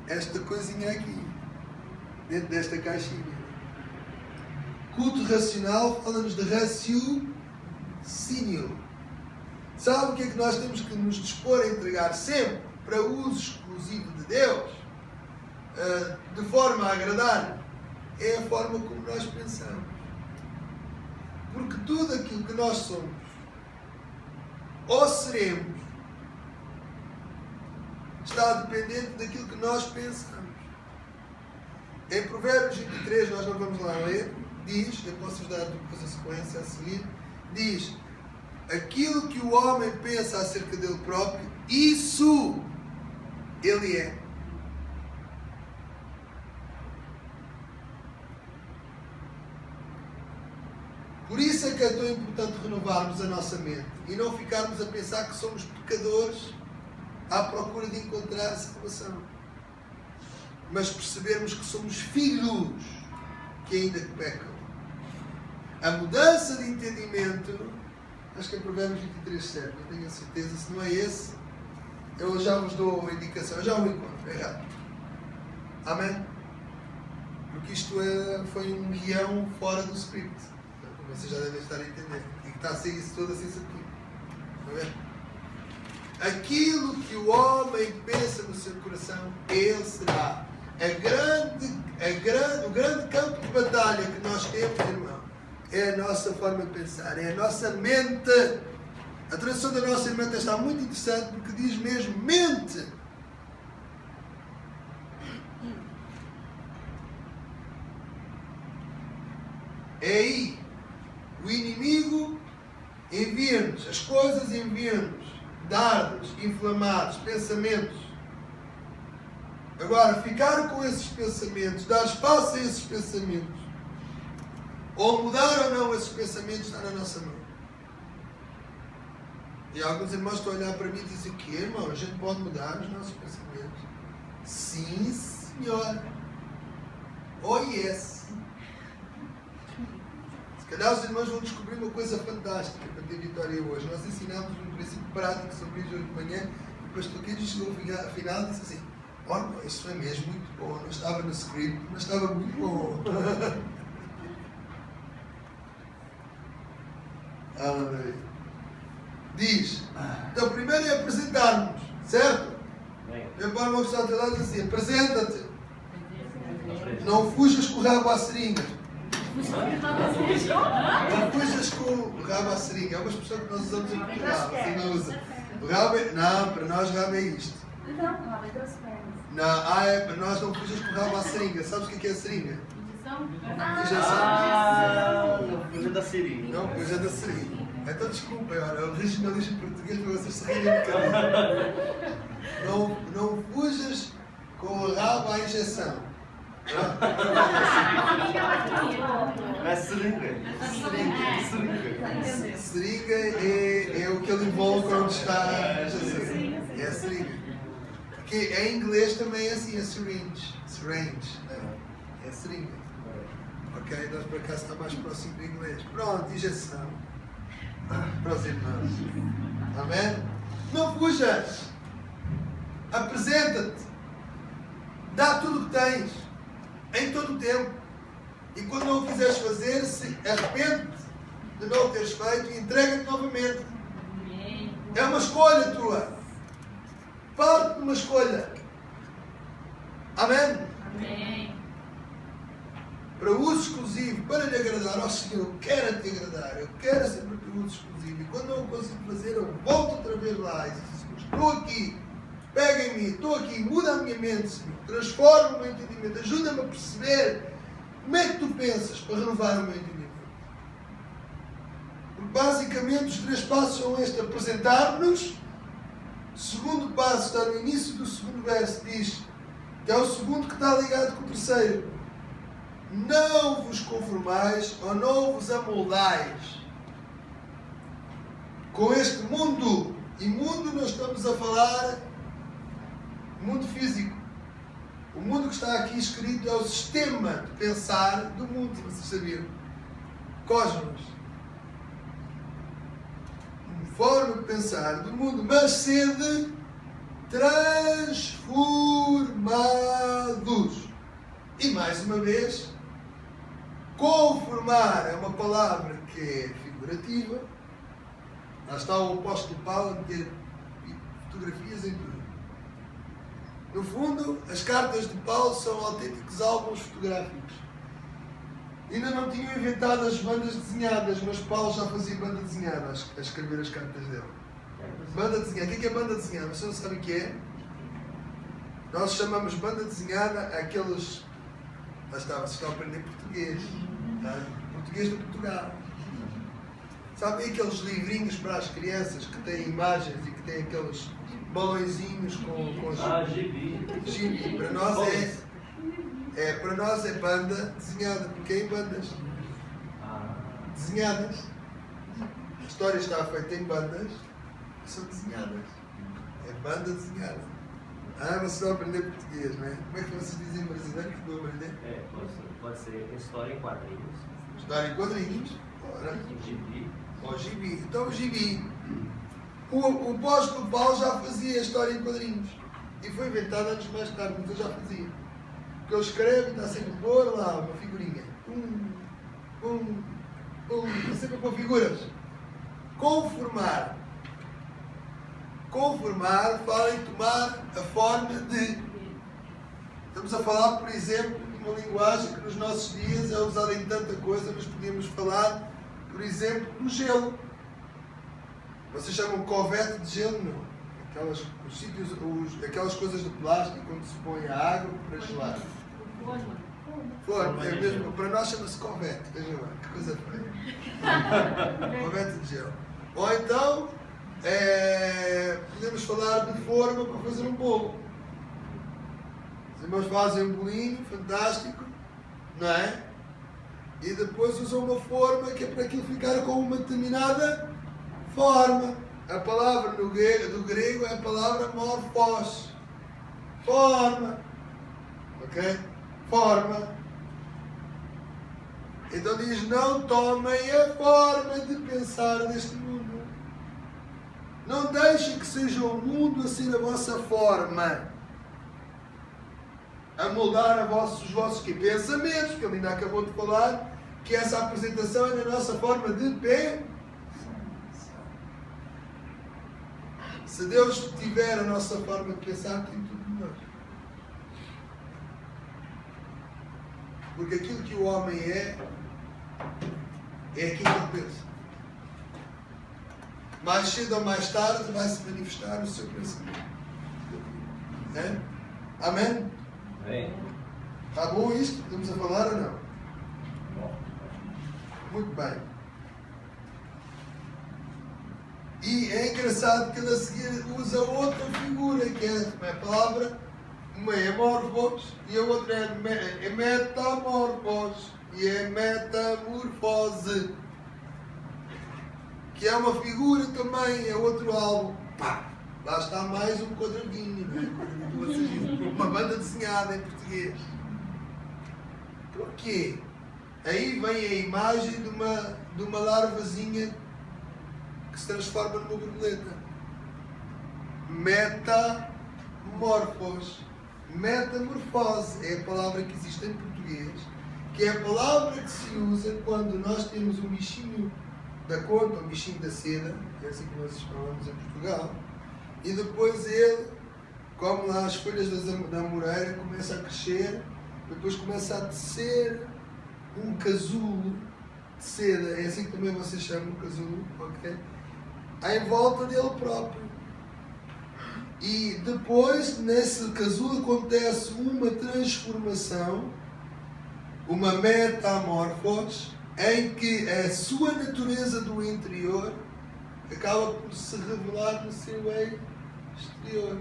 Esta coisinha aqui, dentro desta caixinha. Culto racional fala-nos de raciocínio. Sabe o que é que nós temos que nos dispor a entregar sempre para uso exclusivo de Deus? De forma a agradar? É a forma como nós pensamos. Porque tudo aquilo que nós somos, ou seremos, está dependente daquilo que nós pensamos. Em Provérbios 23, nós não vamos lá ler, diz, eu posso dar depois a sequência a seguir, diz: aquilo que o homem pensa acerca dele próprio, isso ele é. Por isso é que é tão importante renovarmos a nossa mente e não ficarmos a pensar que somos pecadores à procura de encontrar salvação. Mas percebermos que somos filhos que ainda pecam. A mudança de entendimento, acho que é Provérbios 23:7, não tenho a certeza, se não é esse, eu já vos dou uma indicação, eu já o encontro, é errado. Amém? Porque isto foi um guião fora do script. Vocês já devem estar a entender. E que está a ser isso todo assim certinho. Está a ver? Aquilo que o homem pensa no seu coração, ele será. o grande campo de batalha que nós temos, irmão, é a nossa forma de pensar, é a nossa mente. A tradução da nossa irmã está muito interessante porque diz mesmo mente. É aí. O inimigo envia-nos, as coisas enviam-nos dardos inflamados, pensamentos. Agora, ficar com esses pensamentos, dar espaço a esses pensamentos, ou mudar ou não esses pensamentos, está na nossa mão. E alguns irmãos estão a olhar para mim e dizem: o quê, irmão? A gente pode mudar os nossos pensamentos? Sim, senhor. Oh, yes. Se calhar os irmãos vão descobrir uma coisa fantástica para ter vitória hoje. Nós ensinámos um princípio prático sobre isso hoje de manhã, e o pastor Queijo chegou ao final e disse assim: olha, isso foi mesmo muito bom. Não estava no script, mas estava muito bom. Aleluia. Diz, então primeiro é apresentar-nos, certo? Meu pai não está a lado e diz assim: apresenta-te. Não fujas com o rabo à seringa. Não fujas com o rabo à seringa. É uma expressão que nós usamos em Portugal. Assim não usa. O rabo é, não, para nós rabo é isto. Não, para nós não fujas com o rabo à seringa. Sabes o que é a seringa? Não fuja da seringa. Não fuja da seringa. Então desculpem, olha, o regionalismo português para vocês se rirem de cara. Não fujas com o rabo à injeção. É seringa. Seringa é o que ele envolve quando está a injeção. É a seringa. Porque em inglês também é assim, é syringe. É a seringa. Ok? Nós para cá está mais próximo do inglês. Pronto, injeção. Para os irmãos. Amém? Não fujas. Apresenta-te. Dá tudo o que tens. Em todo o tempo. E quando não o quiseres fazer, se arrepende-te de não o teres feito e entrega-te novamente. É uma escolha tua. Parte de uma escolha. Amém? Amém. Para uso exclusivo, para lhe agradar ao Senhor, eu quero te agradar, eu quero sempre para uso exclusivo. E quando não o consigo fazer, eu volto outra vez lá e digo: estou aqui, pega em mim, estou aqui, muda a minha mente, Senhor, transforma o meu entendimento, ajuda-me a perceber como é que tu pensas para renovar o meu entendimento. Porque basicamente os 3 passos são estes: apresentar-nos. O segundo passo está no início do segundo verso, diz que é o segundo que está ligado com o terceiro. Não vos conformais ou não vos amoldais com este mundo. E mundo nós estamos a falar mundo físico. O mundo que está aqui escrito é o sistema de pensar do mundo, se vocês sabiam. Cosmos. Uma forma de pensar do mundo, mas sede transformados. E mais uma vez, conformar é uma palavra que é figurativa. Lá está o apóstolo Paulo a meter fotografias em tudo. No fundo, as cartas de Paulo são autênticos álbuns fotográficos. Ainda não tinham inventado as bandas desenhadas, mas Paulo já fazia banda desenhada a escrever as cartas dele. Banda desenhada. O que é banda desenhada? Vocês não sabem o que é? Nós chamamos banda desenhada aqueles... Lá está, vocês estão a aprender português. Tá? Português de Portugal. Sabem aqueles livrinhos para as crianças que têm imagens e que têm aqueles balõezinhos com gibi. Gibi. Para nós é banda desenhada, porque é em bandas desenhadas. A história está feita em bandas que são desenhadas. É banda desenhada. Vocês vão aprender português, não é? Como é que vocês dizem brasileiro que vão aprender? Pode ser história em quadrinhos. História em quadrinhos. Ora. Gibi. O gibi. Então o gibi. O apóstolo Paulo já fazia a história em quadrinhos. E foi inventado anos mais tarde, mas eu já fazia. Porque ele escreve e está sempre a pôr lá uma figurinha. Está sempre a pôr figuras. Conformar. Conformar fala em tomar a forma de. Estamos a falar, por exemplo, uma linguagem que nos nossos dias é usada em tanta coisa, mas podíamos falar, por exemplo, do gelo. Vocês chamam covete de gelo, não? Aquelas coisas de plástico onde se põe a água para gelar. Forma, é mesmo, para nós chama-se covete, vejam lá, que coisa feia. Covete de gelo. Ou então, podemos falar de forma para fazer um bolo. Os irmãos fazem um bolinho fantástico, não é? E depois usam uma forma que é para aquilo ficar com uma determinada forma. A palavra do grego é a palavra morphos. Forma. Ok? Forma. Então diz, não tomem a forma de pensar deste mundo. Não deixem que seja o mundo a ser a vossa forma. A moldar os vossos pensamentos, porque ele ainda acabou de falar que essa apresentação é na nossa forma de pensar. Se Deus tiver a nossa forma de pensar, tem tudo de nós. Porque aquilo que o homem é aquilo que ele pensa. Mais cedo ou mais tarde vai se manifestar o seu pensamento. É? Amém? Amém. Está bom isto? Estamos a falar ou não? Muito bem. E é engraçado que ele a seguir usa outra figura, que é a palavra, uma é morphos e a outra é metamorphos e é metamorfose, que é uma figura também, é outro álbum. Pá, lá está mais um quadradinho, né? Uma banda desenhada em português. Porquê? Aí vem a imagem de uma larvazinha que se transforma numa borboleta. Metamorfos. Metamorfose é a palavra que existe em português, que é a palavra que se usa quando nós temos um bichinho da conta, um bichinho da seda, que é assim que nós falamos em Portugal, e depois ele, como lá as folhas da amoreira, começa a crescer, depois começa a tecer um casulo de seda, é assim que também vocês chamam o casulo, ok? Em volta dele próprio. E depois, nesse casulo, acontece uma transformação, uma metamorfose, em que a sua natureza do interior acaba por se revelar no seu exterior.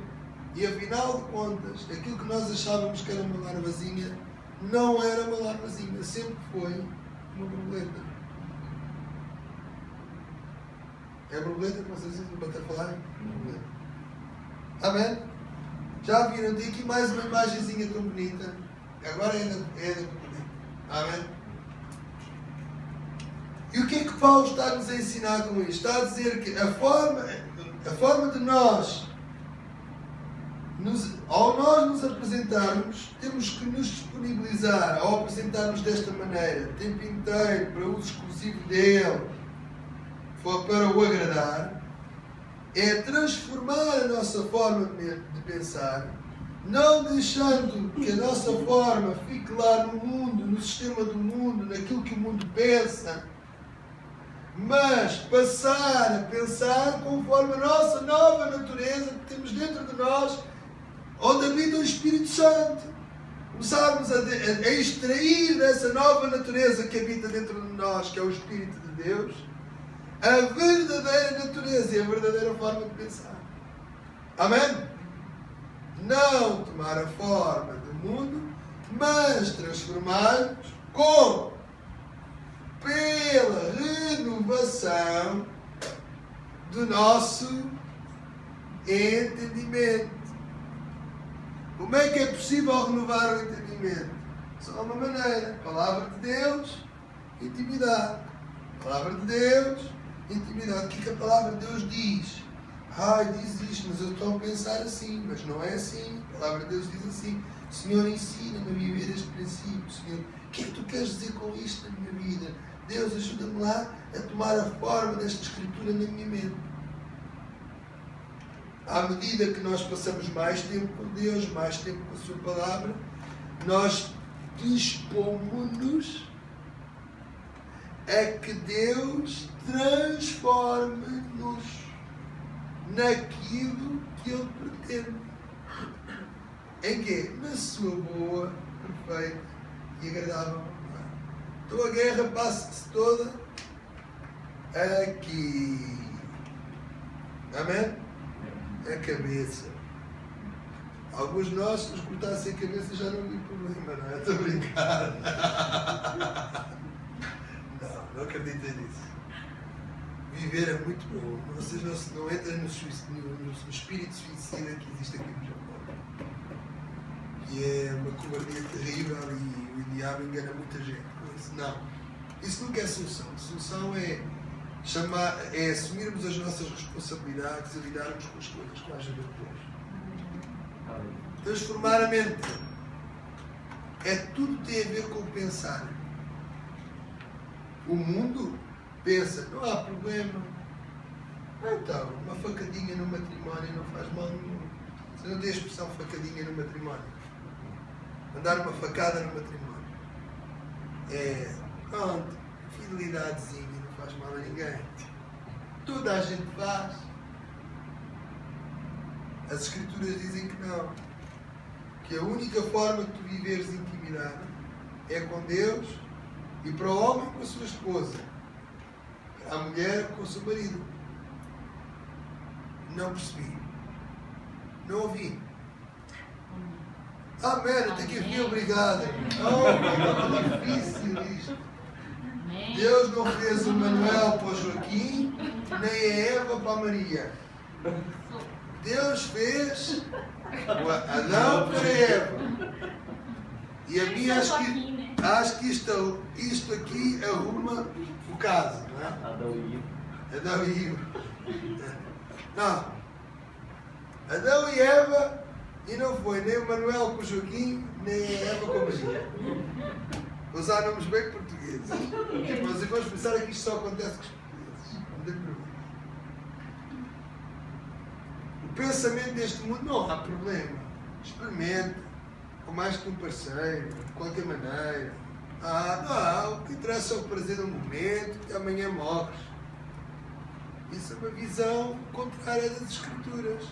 E afinal de contas, aquilo que nós achávamos que era uma larvazinha, não era uma larvazinha, sempre foi uma borboleta. É a borboleta que vocês dizem para falar? Amém? Já viram? Tem aqui mais uma imagenzinha tão bonita. Agora é da borboleta. Amém? E o que é que Paulo está a nos ensinar com isto? Está a dizer que a forma de nós, ao nós nos apresentarmos, temos que nos disponibilizar ao apresentarmos desta maneira, o tempo inteiro, para uso exclusivo dele, para o agradar, é transformar a nossa forma de pensar, não deixando que a nossa forma fique lá no mundo, no sistema do mundo, naquilo que o mundo pensa, mas passar a pensar conforme a nossa nova natureza que temos dentro de nós, onde habita o Espírito Santo. Começarmos a extrair dessa nova natureza que habita dentro de nós, que é o Espírito de Deus, a verdadeira natureza e a verdadeira forma de pensar. Amém? Não tomar a forma do mundo, mas transformar-nos como? Pela renovação do nosso entendimento. Como é que é possível renovar o entendimento? Só uma maneira. Palavra de Deus, intimidade. Palavra de Deus, intimidade. O que a palavra de Deus diz? Diz isto, mas eu estou a pensar assim, mas não é assim. A palavra de Deus diz assim. Senhor, ensina-me a viver este princípio. Senhor, o que é que tu queres dizer com isto na minha vida? Deus, ajuda-me lá a tomar a forma desta escritura na minha mente. À medida que nós passamos mais tempo com Deus, mais tempo com a sua palavra, nós dispomos-nos a que Deus transforme-nos naquilo que Ele pretende. Em quê? Na sua boa, perfeita e agradável vontade. Então a guerra passa-se toda aqui. Amém? A cabeça. Alguns de nós, se nos cortassem a cabeça, já não havia problema, não é? Estou a brincar. Não acreditem nisso. Viver é muito bom. Vocês não entram no espírito suicida que existe aqui no Japão. Que é uma covardia terrível e o diabo engana muita gente com isso. Não. Isso nunca é solução. A solução é assumirmos as nossas responsabilidades e lidarmos com as coisas com a ajuda de Deus. Transformar a mente. Tudo tem a ver com o pensar. O mundo pensa, não há problema. Então, uma facadinha no matrimónio não faz mal nenhum. Você não tem a expressão facadinha no matrimónio. Mandar uma facada no matrimónio. Pronto, fidelidadezinha, não faz mal a ninguém. Toda a gente faz. As Escrituras dizem que não. Que a única forma de tu viveres intimidade é com Deus e para o homem com a sua esposa, para a mulher com o seu marido. Não percebi. Não ouvi. Amém, até que enfim, obrigado. Oh, que difícil isto. Deus não fez o Manuel para o Joaquim, nem a Eva para a Maria. Deus fez o Adão para a Eva. E a mim acho que isto aqui arruma o caso, não é? Adão e Eva. Não. Adão e Eva, e não foi nem o Manuel com o Joaquim, nem a Eva com a Maria. Vou usar nomes bem portugueses. Mas vamos pensar que isto só acontece com os portugueses. Não tem problema. O pensamento deste mundo não há problema. Experimenta. Com mais que um parceiro, de qualquer maneira. Não, o que interessa é o prazer do momento, que amanhã morres. Isso é uma visão contrária das Escrituras.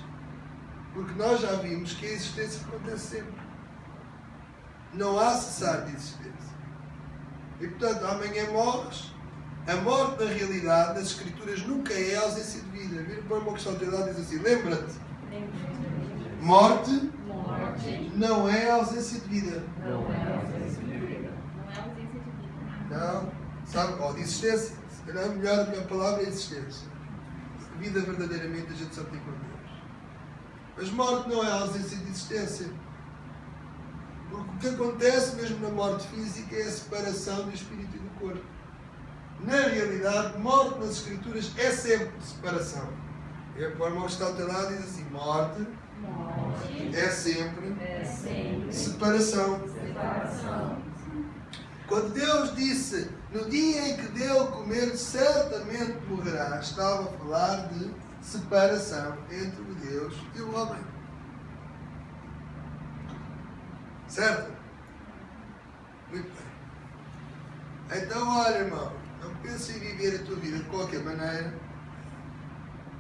Porque nós já vimos que a existência acontece sempre. Não há cessar de existência. E portanto, amanhã morres. A morte, na realidade, nas Escrituras, nunca é ausência de vida. Vira para uma questão de idade e diz assim: lembra-te. Morte não é ausência de vida. Não é ausência de vida. Não. Sabe? Ou de existência. Se calhar a melhor palavra é existência. Vida verdadeiramente a gente só tem com Deus. Mas morte não é ausência de existência. Porque o que acontece mesmo na morte física é a separação do espírito e do corpo. Na realidade, morte nas Escrituras é sempre separação. E a forma que está ao teu lado diz assim: morte é sempre separação. Quando Deus disse, no dia em que dele comer, certamente morrerá, estava a falar de separação entre o Deus e o homem. Certo? Muito bem. Então, olha, irmão, não pense em viver a tua vida de qualquer maneira,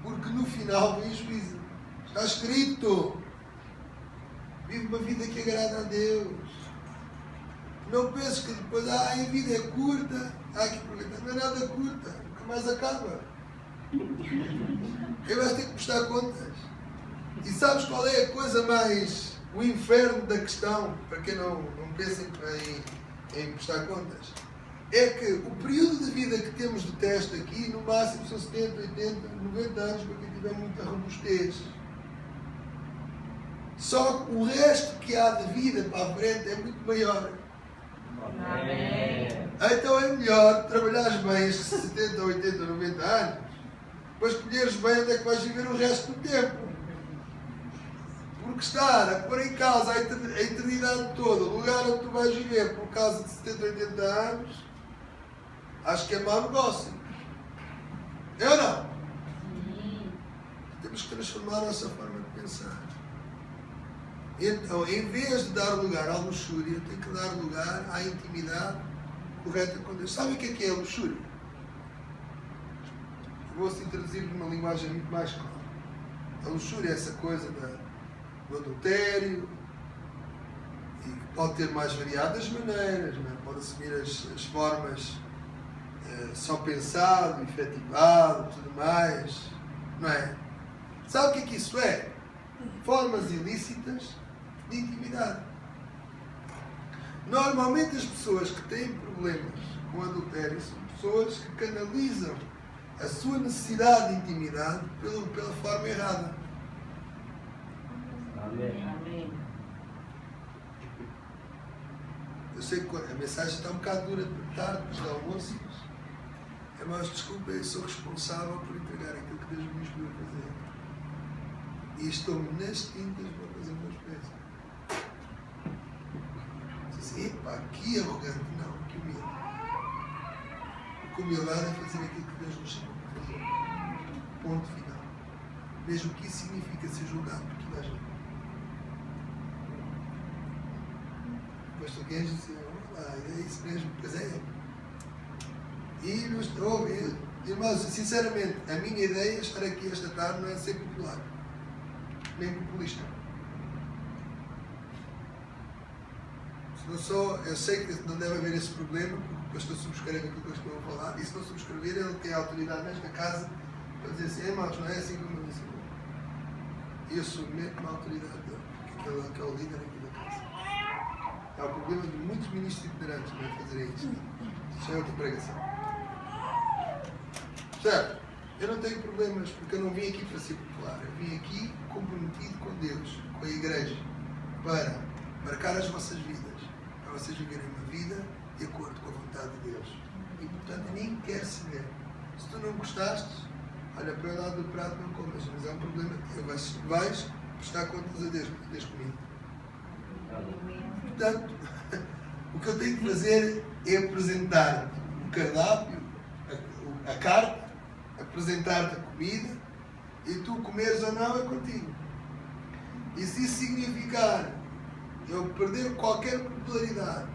porque no final vem juízo. Está escrito: vive uma vida que agrada a Deus. Não penses que depois, a vida é curta, há que aproveitar. Não é nada curta, nunca mais acaba. E vais ter que prestar contas. E sabes qual é a coisa mais, o inferno da questão, para quem não pensa em prestar contas? É que o período de vida que temos de teste aqui, no máximo são 70, 80, 90 anos, para quem tiver muita robustez. Só que o resto que há de vida para a frente é muito maior. Amém. Então é melhor trabalhares bem estes 70, 80, 90 anos, para escolheres bem onde é que vais viver o resto do tempo. Porque estar a pôr em causa a eternidade toda, o lugar onde tu vais viver por causa de 70, 80 anos, acho que é mau negócio. É ou não? Temos que transformar a nossa forma de pensar. Então, em vez de dar lugar à luxúria, tem que dar lugar à intimidade correta com Deus. Sabe o que é a luxúria? Vou assim traduzir de uma linguagem muito mais clara. A luxúria é essa coisa do adultério, e pode ter mais variadas maneiras, não é? Pode assumir as formas só pensado, efetivado, tudo mais, não é? Sabe o que isso é? Formas ilícitas de intimidade. Normalmente as pessoas que têm problemas com adultério são pessoas que canalizam a sua necessidade de intimidade pela forma errada. Amém. Eu sei que a mensagem está um bocado dura de tarde, depois do almoço, mas desculpa, eu sou responsável por entregar aquilo que Deus me inspirou a fazer. E estou-me nas tintas para fazer meus pés. Diz, epá, que arrogante, não, que humilde. Porque humildade é fazer aquilo que Deus nos chamou para fazer. Ponto final. Mesmo que isso significa ser julgado por toda a gente. Mas tu queres dizer, é isso mesmo, pois é. E não estou, irmãos, sinceramente, a minha ideia estar aqui esta tarde não é ser popular, nem populista. Eu sei que não deve haver esse problema, porque o pastor subscreve aquilo que eu estou a falar, e se não subscrever, ele tem a autoridade nesta casa para dizer assim, irmãos, não é assim como eu disse. E eu submeto-me à autoridade dele, porque que é o líder aqui da casa. É o problema de muitos ministros itinerantes não é fazerem isto. Isso é outra pregação. Certo? Eu não tenho problemas, porque eu não vim aqui para ser popular. Eu vim aqui comprometido com Deus, com a igreja, para marcar as vossas vidas, para vocês viverem uma vida de acordo com a vontade de Deus. E, portanto, eu nem quero saber. Se tu não gostaste, olha, para o lado do prato não comas, mas é um problema teu. Vais prestar contas a Deus, porque Deus comigo. Portanto, o que eu tenho que fazer é apresentar o cardápio, a carta, apresentar-te a comida, e tu comeres ou não é contigo. E se isso significar eu perder qualquer popularidade,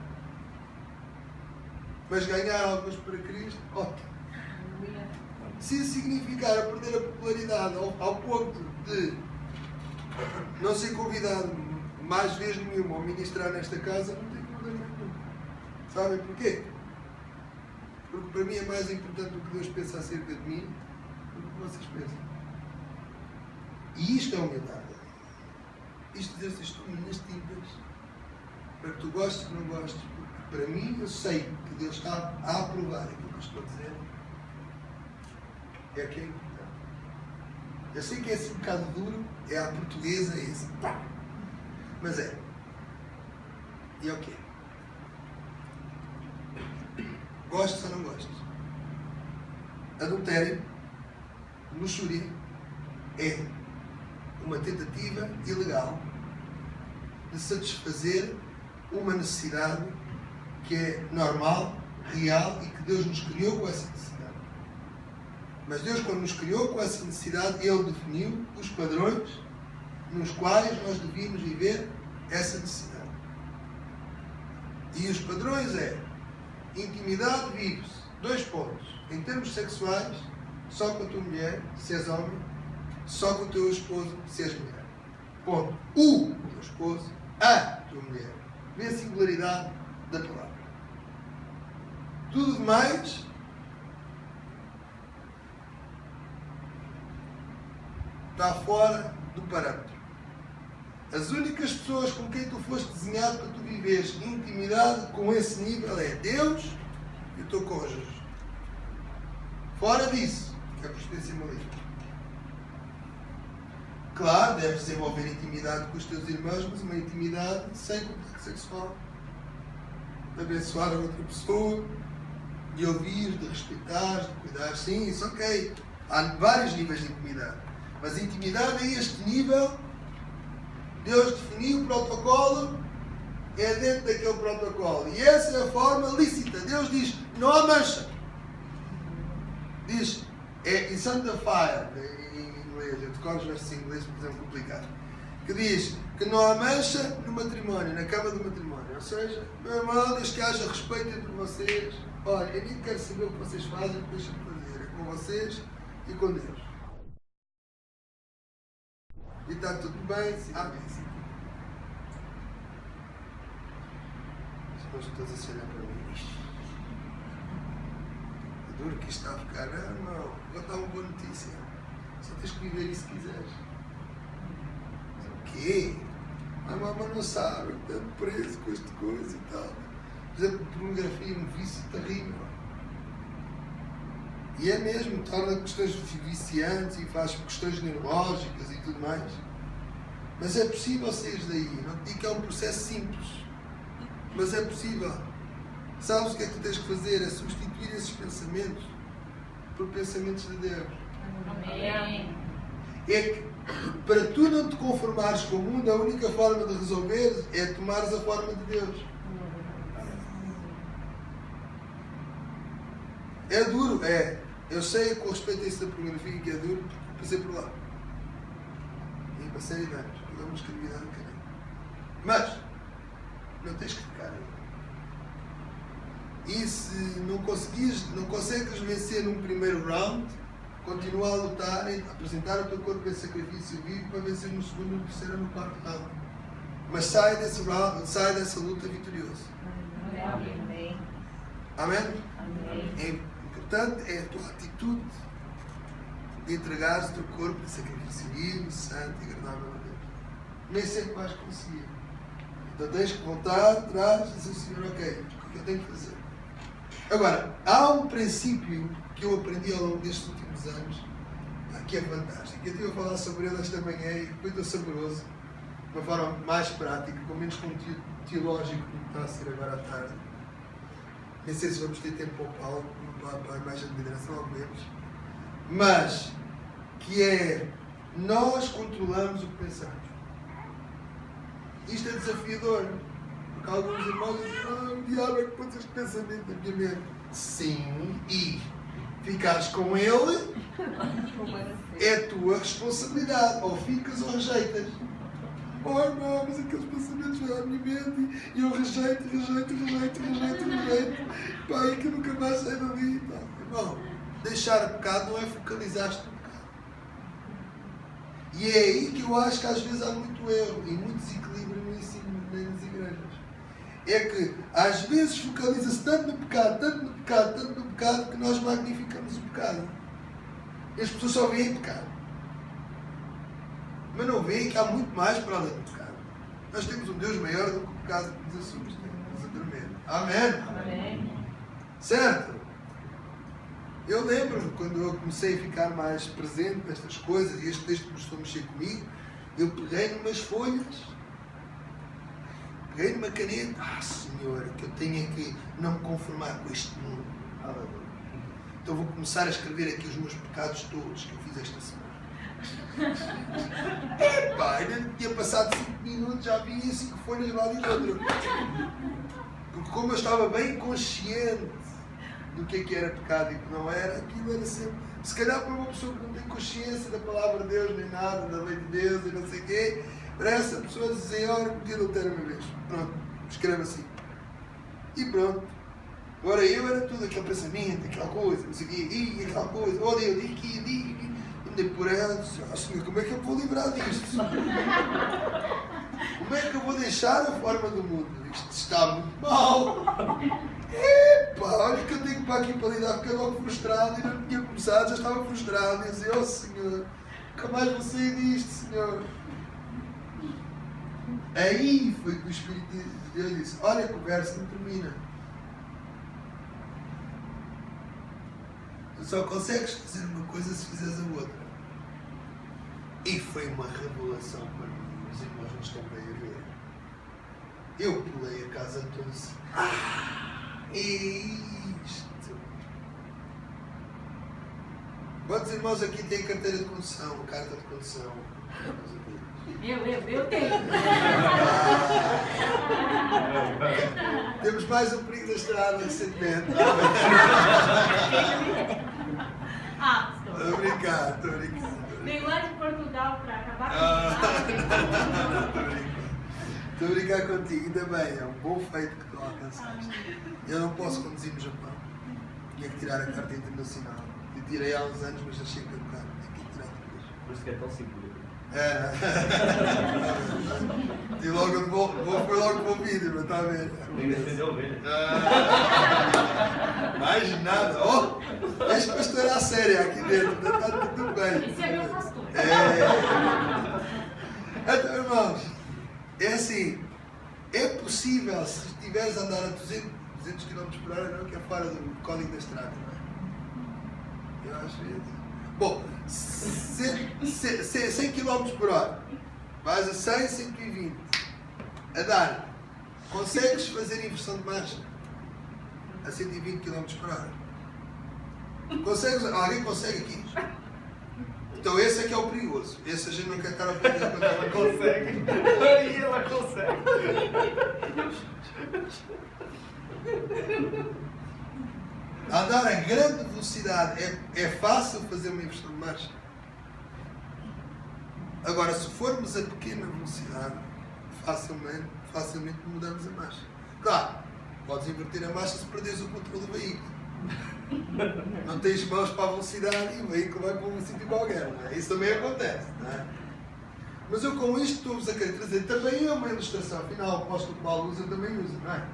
mas ganhar algumas para Cristo, ótimo. Se isso significar a perder a popularidade ao ponto de não ser convidado mais vezes nenhuma a ministrar nesta casa, não tem problema nenhum. Sabem porquê? Porque para mim é mais importante o que Deus pensa acerca de mim do que vocês pensam. E isto é humildade. Isto dizer-se, estou nas tintas, para que tu gostes ou não gostes, porque para mim eu sei que Deus está a aprovar aquilo que eu estou a dizer. É que é importante. Eu sei que é assim um bocado duro, é a portuguesa, é assim, pá. Mas é. E é o quê? Gostes ou não gostes? Adultério, luxúria, é uma tentativa ilegal de satisfazer uma necessidade que é normal, real e que Deus nos criou com essa necessidade. Mas Deus, quando nos criou com essa necessidade, Ele definiu os padrões nos quais nós devíamos viver essa necessidade. E os padrões é intimidade vive-se, 2 pontos, em termos sexuais, só com a tua mulher, se és homem, só com o teu esposo, se és mulher. Ponto. O teu esposo, a tua mulher. Vê a singularidade da palavra. Tudo demais está fora do parâmetro. As únicas pessoas com quem tu foste desenhado para tu viveres intimidade com esse nível é Deus e o teu cônjuge. Fora disso, é procedência maligna. Claro, deves desenvolver intimidade com os teus irmãos, mas uma intimidade sem contacto sexual. De abençoar a outra pessoa, de ouvir, de respeitar, de cuidar. Sim, isso ok. Há vários níveis de intimidade. Mas intimidade a este nível, Deus definiu o protocolo, é dentro daquele protocolo. E essa é a forma lícita. Deus diz, não há mancha. Diz, é sanctified, em inglês, eu decoro os versos em inglês porque é complicado. Que diz, que não há mancha no matrimónio, na cama do matrimónio. Ou seja, meu irmão, desde que haja respeito entre vocês, olha, eu nem quero saber o que vocês fazem, deixem-me fazer. É com vocês e com Deus. E está tudo bem? Amém. As pessoas todas a olhar para mim. É duro que isto está a ficar. Não, agora está uma boa notícia. Só tens que viver isso se quiseres. O quê? A mamãe não sabe, está preso com esta coisa e tal. Por exemplo, pornografia é um vício terrível. E é mesmo, torna questões viciantes e faz questões neurológicas e tudo mais. Mas é possível sair daí. Não te digo que é um processo simples. Mas é possível. Sabes o que é que tu tens que fazer? É substituir esses pensamentos por pensamentos de Deus. Amém. É que para tu não te conformares com o mundo, a única forma de resolver é tomares a forma de Deus. É duro, é. Eu sei com respeito a isso da pornografia que é duro, porque passei por lá. E passei de anos, pela musculidade do caminho. Mas não tens que ficar aí. E se não consegues vencer num primeiro round, continua a lutar e apresentar o teu corpo em sacrifício vivo para vencer no segundo, no terceiro ou no quarto round. Mas sai desse round, sai dessa luta vitorioso. Amém. Amém? Amém. É importante é a tua atitude de entregares o teu corpo em sacrifício vivo, santo e agradável a Deus. Nem sempre vais conseguir. Então tens que voltar atrás e dizer, Senhor, ok, o que eu tenho que fazer? Agora, há um princípio que eu aprendi ao longo destes últimos anos que é fantástico. Eu estive a falar sobre ele esta manhã e muito saboroso, de uma forma mais prática, com menos conteúdo teológico do que está a ser agora à tarde. Nem sei se vamos ter tempo para o Paulo, para a imagem de liderança, não vemos. Mas, que é, nós controlamos o que pensamos. Isto é desafiador. Porque alguns irmãos dizem, o diabo é que põe este pensamento na minha mente. Sim, e ficares com ele é a tua responsabilidade. Ou ficas ou rejeitas. Oh irmão, mas aqueles pensamentos vêm à minha mente e eu rejeito. Pai, é que eu nunca mais saio dali. Irmão, deixar o pecado não é focalizar-te no pecado. E é aí que eu acho que às vezes há muito erro e muito desequilíbrio no ensino nas igrejas. É que às vezes focaliza-se tanto no pecado, que nós magnificamos o pecado. E as pessoas só veem pecado. Mas não veem que há muito mais para além do pecado. Nós temos um Deus maior do que o pecado que nos assusta, que nos atormenta. Amém? Amém. Certo? Eu lembro-me, quando eu comecei a ficar mais presente nestas coisas, e este texto começou a mexer comigo, eu peguei numas folhas, peguei numa caneta, Senhor, que eu tenho que não me conformar com este mundo. Então vou começar a escrever aqui os meus pecados todos que eu fiz esta semana. Epá, ainda tinha passado 5 minutos, já vi 5 folhas lá de dentro. Porque como eu estava bem consciente do que era pecado e que não era, aquilo era sempre... Se calhar para uma pessoa que não tem consciência da palavra de Deus, nem nada, da lei de Deus e não sei o quê, para essa pessoa dizer, olha, cometi adultério uma vez. Pronto, escreve assim. E pronto. Agora eu era tudo aquele pensamento, aquela coisa, não sei o quê, e aquela coisa, oh Deus, aqui. Andei por ela, disse, Senhor, como é que eu vou livrar disto? Como é que eu vou deixar a forma do mundo? Isto está muito mal. Epá, olha que eu tenho para aqui para lidar, fiquei logo frustrado, e não tinha começado, já estava frustrado, e eu dizia, Senhor, nunca mais vou sair disto, Senhor. Aí foi que o Espírito de Deus disse, olha, a conversa não termina. Tu só consegues fazer uma coisa se fizeres a outra. E foi uma revelação para mim, os irmãos não estão bem a ver. Eu pulei a casa toda assim. Isto. Quantos irmãos aqui têm carteira de condução, carta de condução? Eu tenho. Temos mais um perigo da estrada recentemente. Estou a brincar. Vem lá de Portugal para acabar com Estou a brincar. Estou a brincar contigo, ainda bem, é um bom feito que tu alcançaste. Eu não posso conduzir no Japão. Tinha que tirar a carta internacional. Eu tirei há uns anos, mas achei que eu tinha que tirar depois. Por isso que é tão seguro. E logo vou pôr logo para o vídeo, mas está a ver? Tem que defender a ovelha. Mais nada. Oh, este pastor é a sério aqui dentro, está tudo bem. Esse é meu pastor. Então, irmãos, é assim, é possível, se estiveres a andar a 200 km por hora, não, que é fora do código da estrada, não é? Eu acho isso. Bom, 100 km por hora, vais a 100, 120, a dar, consegues fazer inversão de marcha a 120 km por hora? Consegues? Alguém consegue aqui? Então esse é que é o perigoso. Esse a gente não quer estar a aprender quando ela consegue. Aí ela consegue. Andar a grande velocidade é fácil fazer uma inversão de marcha. Agora, se formos a pequena velocidade, facilmente mudamos a marcha. Claro, podes inverter a marcha se perderes o controle do veículo. Não tens mãos para a velocidade e o veículo vai para um sítio qualquer. Não é? Isso também acontece. Não é? Mas eu com isto estou-vos a querer trazer também uma ilustração. Afinal, o apóstolo Paulo usa também usa, não é?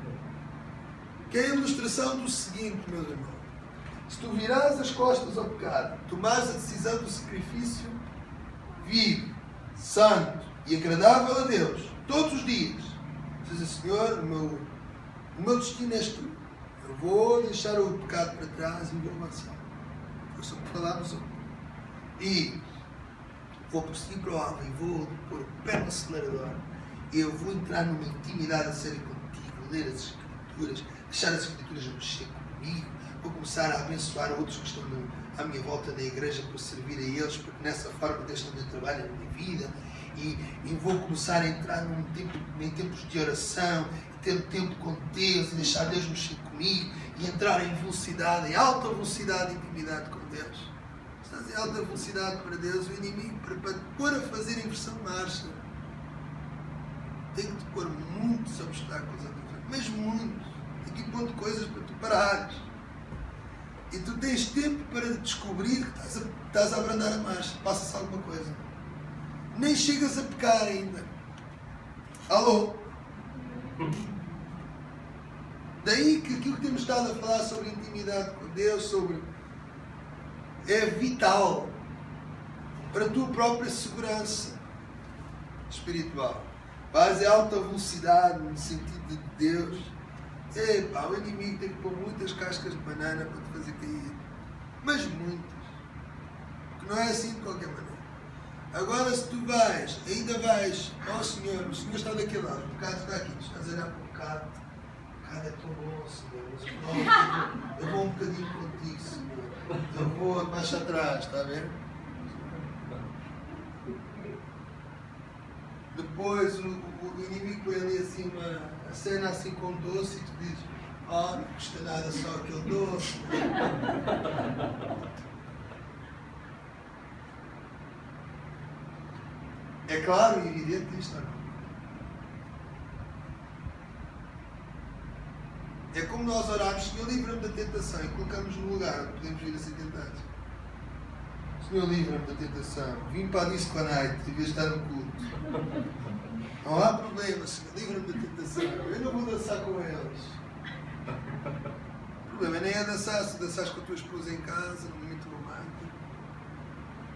Que é a ilustração do seguinte, meus irmãos. Se tu virares as costas ao pecado, tomares a decisão do sacrifício vivo, santo e agradável a Deus, todos os dias, dizes, Senhor, o meu destino és tu. Eu vou deixar o pecado para trás e vou avançar. Foi só que falámos ontem. E vou prosseguir para o alvo e vou pôr o pé no acelerador. E eu vou entrar numa intimidade a sério contigo, ler as Escrituras, deixar as Escrituras mexer comigo. Vou começar a abençoar outros que estão à minha volta da igreja para servir a eles, porque nessa forma Deus também trabalha na minha vida. E vou começar a entrar em tempos de oração, ter tempo com Deus e deixar Deus mexer comigo e entrar em velocidade, em alta velocidade de intimidade com Deus. Estás em alta velocidade para Deus, o inimigo, para te pôr a fazer inversão de marcha, tem que te pôr muitos obstáculos à tua frente, mas muitos. Tem que ir pondo coisas para tu parares. E tu tens tempo para descobrir que estás a abrandar a marcha, passa-se alguma coisa. Nem chegas a pecar ainda. Alô? Daí que aquilo que temos estado a falar sobre intimidade com Deus, é vital para a tua própria segurança espiritual. Vais a alta velocidade no sentido de Deus. Epá, o inimigo tem que pôr muitas cascas de banana para te fazer cair. Mas muitas. Porque não é assim de qualquer maneira. Agora se tu ainda vais, ó Senhor, o Senhor está daquele lado, o pecado está aqui, tu estás a olhar para o pecado. O pecado é tão bom, Senhor. Eu vou um bocadinho contigo, Senhor. Eu vou mais atrás, está a ver? Depois o inimigo põe ali assim a cena assim com doce e tu dizes, não custa nada só aquele doce. É claro e evidente isto, não? É como nós orarmos, Senhor, livra-me da tentação e colocamos no lugar onde podemos vir a ser tentados. Senhor, livra-me da tentação. Vim para a disco à night em vez de estar no culto. Não há problema, Senhor, livra-me da tentação. Eu não vou dançar com eles. O problema nem é dançar, se dançares com a tua esposa em casa, num momento romântico.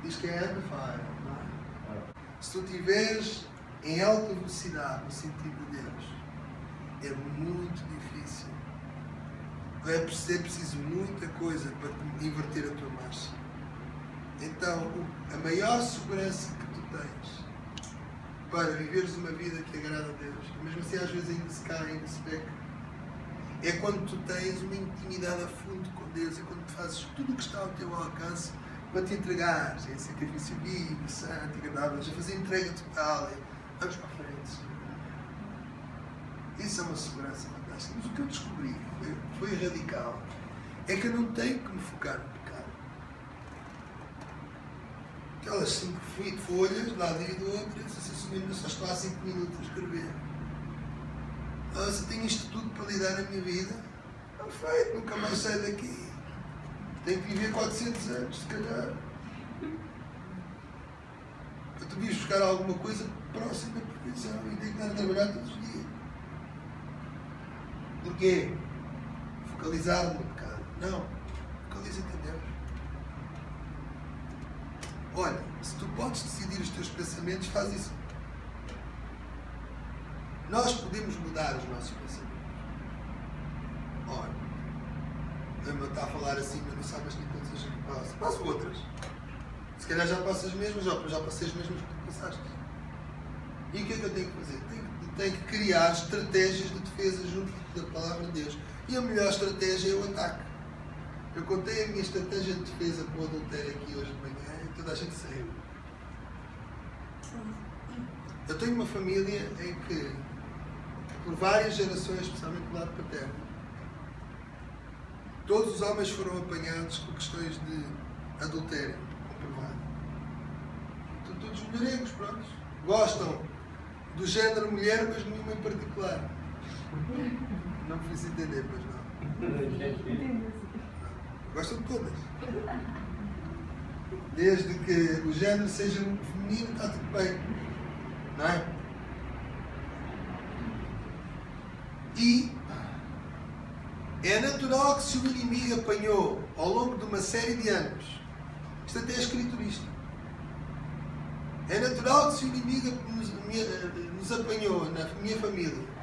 Diz que é amplifier. Se tu estiveres em alta velocidade, no sentido de Deus, é muito difícil. É preciso muita coisa para inverter a tua marcha. Então, a maior segurança que tu tens para viveres uma vida que agrada a Deus, mesmo assim às vezes ainda se cai, ainda se peca, é quando tu tens uma intimidade a fundo com Deus, é quando tu fazes tudo o que está ao teu alcance para te entregares em sacrifício vivo, santo e agradável, a fazer entrega total. Vamos para a frente. Isso é uma segurança fantástica. Mas o que eu descobri foi radical. É que eu não tenho que me focar no pecado. Aquelas 5 folhas, lá divido outras, assim, eu só estou há 5 minutos a escrever. Se tenho isto tudo para lidar na minha vida, perfeito, nunca mais saio daqui. Tenho que viver 400 anos, se calhar. Tu devias buscar alguma coisa próxima da perfeição e tenho que estar a trabalhar todos os dias. Porquê? Focalizar no pecado. Não. Focaliza-te em Deus. Olha, se tu podes decidir os teus pensamentos, faz isso. Nós podemos mudar os nossos pensamentos. Olha, lembra-me está a falar assim, mas não sabes que coisas que passam. Passo outras. Se calhar já passas as mesmas, já passei as mesmas que tu passaste. E o que é que eu tenho que fazer? Tenho que criar estratégias de defesa junto da palavra de Deus. E a melhor estratégia é o ataque. Eu contei a minha estratégia de defesa para o adultério aqui hoje de manhã e toda a gente saiu. Eu tenho uma família em que, por várias gerações, especialmente do lado paterno, todos os homens foram apanhados com questões de adultério comprovado. Então, todos mulheregos, pronto. Gostam do género mulher, mas nenhuma em particular. Não me fiz entender, pois não. Gostam de todas. Desde que o género seja feminino, está tudo bem. Não é? E é natural que se o inimigo apanhou ao longo de uma série de anos, isto até é escriturista, é natural que se o inimigo nos apanhou na minha família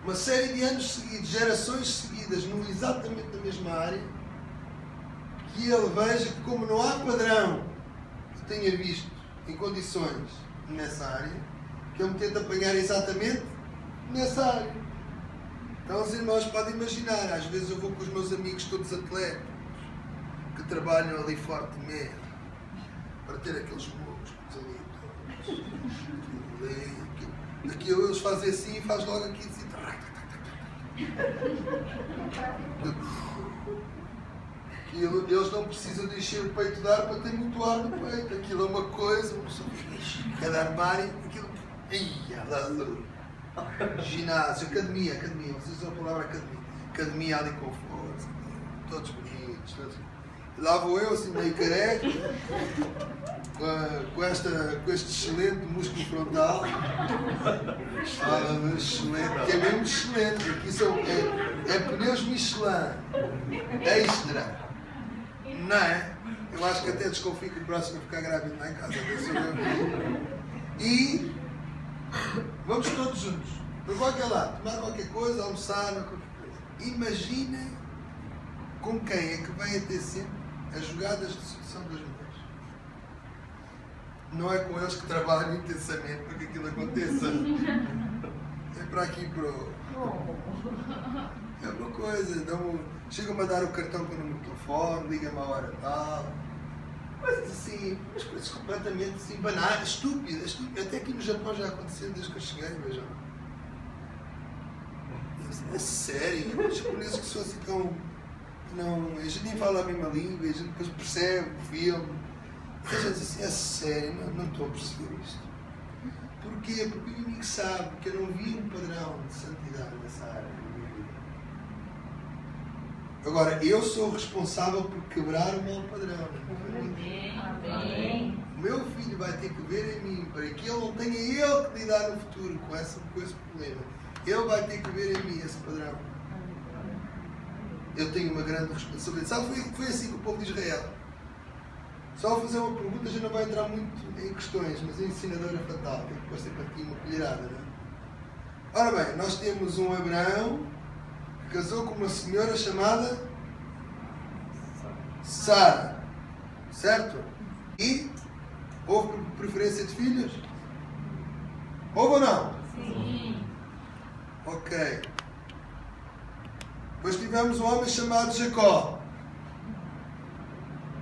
uma série de anos seguidos, gerações seguidas, exatamente na mesma área, que ele veja que como não há padrão que tenha visto em condições nessa área, que ele me tenta apanhar exatamente nessa área. Então os irmãos podem imaginar, às vezes eu vou com os meus amigos todos atletas, que trabalham ali fortemente, para ter aqueles músculos ali, aquilo eles fazem assim e faz logo aqui assim. Eles não precisam de encher o peito de ar para ter muito ar no peito. Aquilo é uma coisa, cada armário, aquilo. Ginásio, academia, vocês usam a palavra academia. Academia ali com força, todos bonitos, todos. Lá vou eu, assim meio careca, com este excelente músculo frontal. Excelente, que é mesmo excelente. Aqui são pneus Michelin, extra. Não é? Eu acho que até desconfio que o próximo vai ficar grávido lá em casa. E vamos todos juntos, para qualquer lado, tomar qualquer coisa, almoçar, qualquer coisa. Imaginem com quem é que vem a ter sempre as jogadas de sedução das mulheres. Não é com eles que trabalham intensamente para que aquilo aconteça. É para aqui, é uma coisa. Chegam-me a dar o cartão com o número de telefone, ligam-me à hora tal. Coisas assim, umas coisas completamente assim, banais, estúpidas. Até aqui no Japão já aconteceu desde que eu cheguei, vejam. É sério, os japoneses que são assim tão. Não, a gente nem fala a mesma língua, a gente depois percebe o filme. A gente diz assim, é sério, não estou a perceber isto. Porquê? Porque o inimigo sabe que eu não vi um padrão de santidade nessa área da minha vida. Agora, eu sou responsável por quebrar o mau padrão. Amém. O meu filho vai ter que ver em mim, para que ele não tenha ele que lidar no futuro com esse problema. Ele vai ter que ver em mim esse padrão. Eu tenho uma grande responsabilidade. Sabe, foi assim com o povo de Israel. Só ao fazer uma pergunta, já não vai entrar muito em questões, mas a ensinadora fatal, que depois ser para ti uma colherada, não é? Ora bem, nós temos um Abraão que casou com uma senhora chamada Sara, certo? E houve preferência de filhos? Houve ou não? Sim. Ok. Depois tivemos um homem chamado Jacó.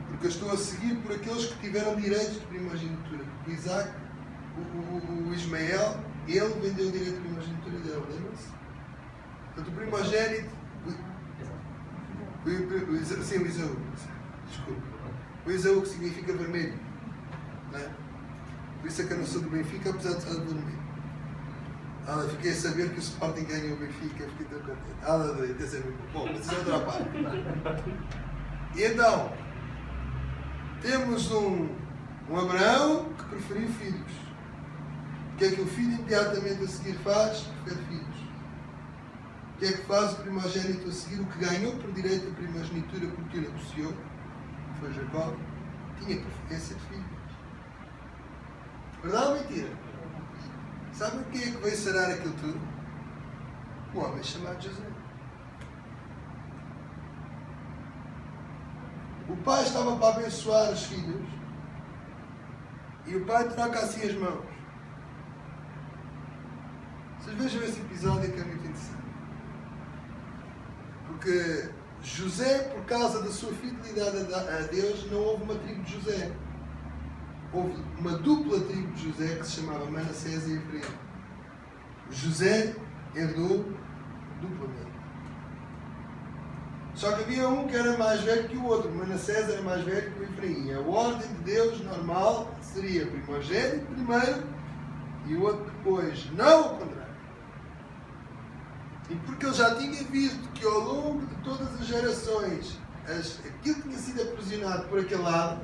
Porque eu estou a seguir por aqueles que tiveram direitos de primogenitura. O Isaac, o Ismael, ele vendeu o direito de primogenitura dele, lembra-se? Portanto, o primogênito. Sim, o Isaú. Desculpa. O Isaú que significa vermelho. Não é? Por isso é que eu não sou do Benfica, apesar de ser do vermelho. Fiquei a saber que o Sporting ganhou o Benfica, fiquei tão contente. Aleluia, Deus é muito bom, mas isso é outra parte. E então, temos um Abraão que preferiu filhos. O que é que o filho imediatamente a seguir faz? Prefere filhos. O que é que faz o primogênito a seguir? O que ganhou por direito a primogenitura porque o negociou, foi Jacó, tinha preferência de filhos. Verdade ou mentira? Sabem quem é que veio sarar aquilo tudo? Um homem chamado José. O pai estava para abençoar os filhos e o pai troca assim as mãos. Vocês vejam esse episódio que é muito interessante. Porque José, por causa da sua fidelidade a Deus, não houve uma tribo de José. Houve uma dupla tribo de José que se chamava Manassés e Efraim. José herdou duplamente. Só que havia um que era mais velho que o outro. Manassés era mais velho que o Efraim. A ordem de Deus normal seria primogênito primeiro e o outro depois. Não ao contrário. E porque ele já tinha visto que ao longo de todas as gerações aquilo tinha sido aprisionado por aquele lado,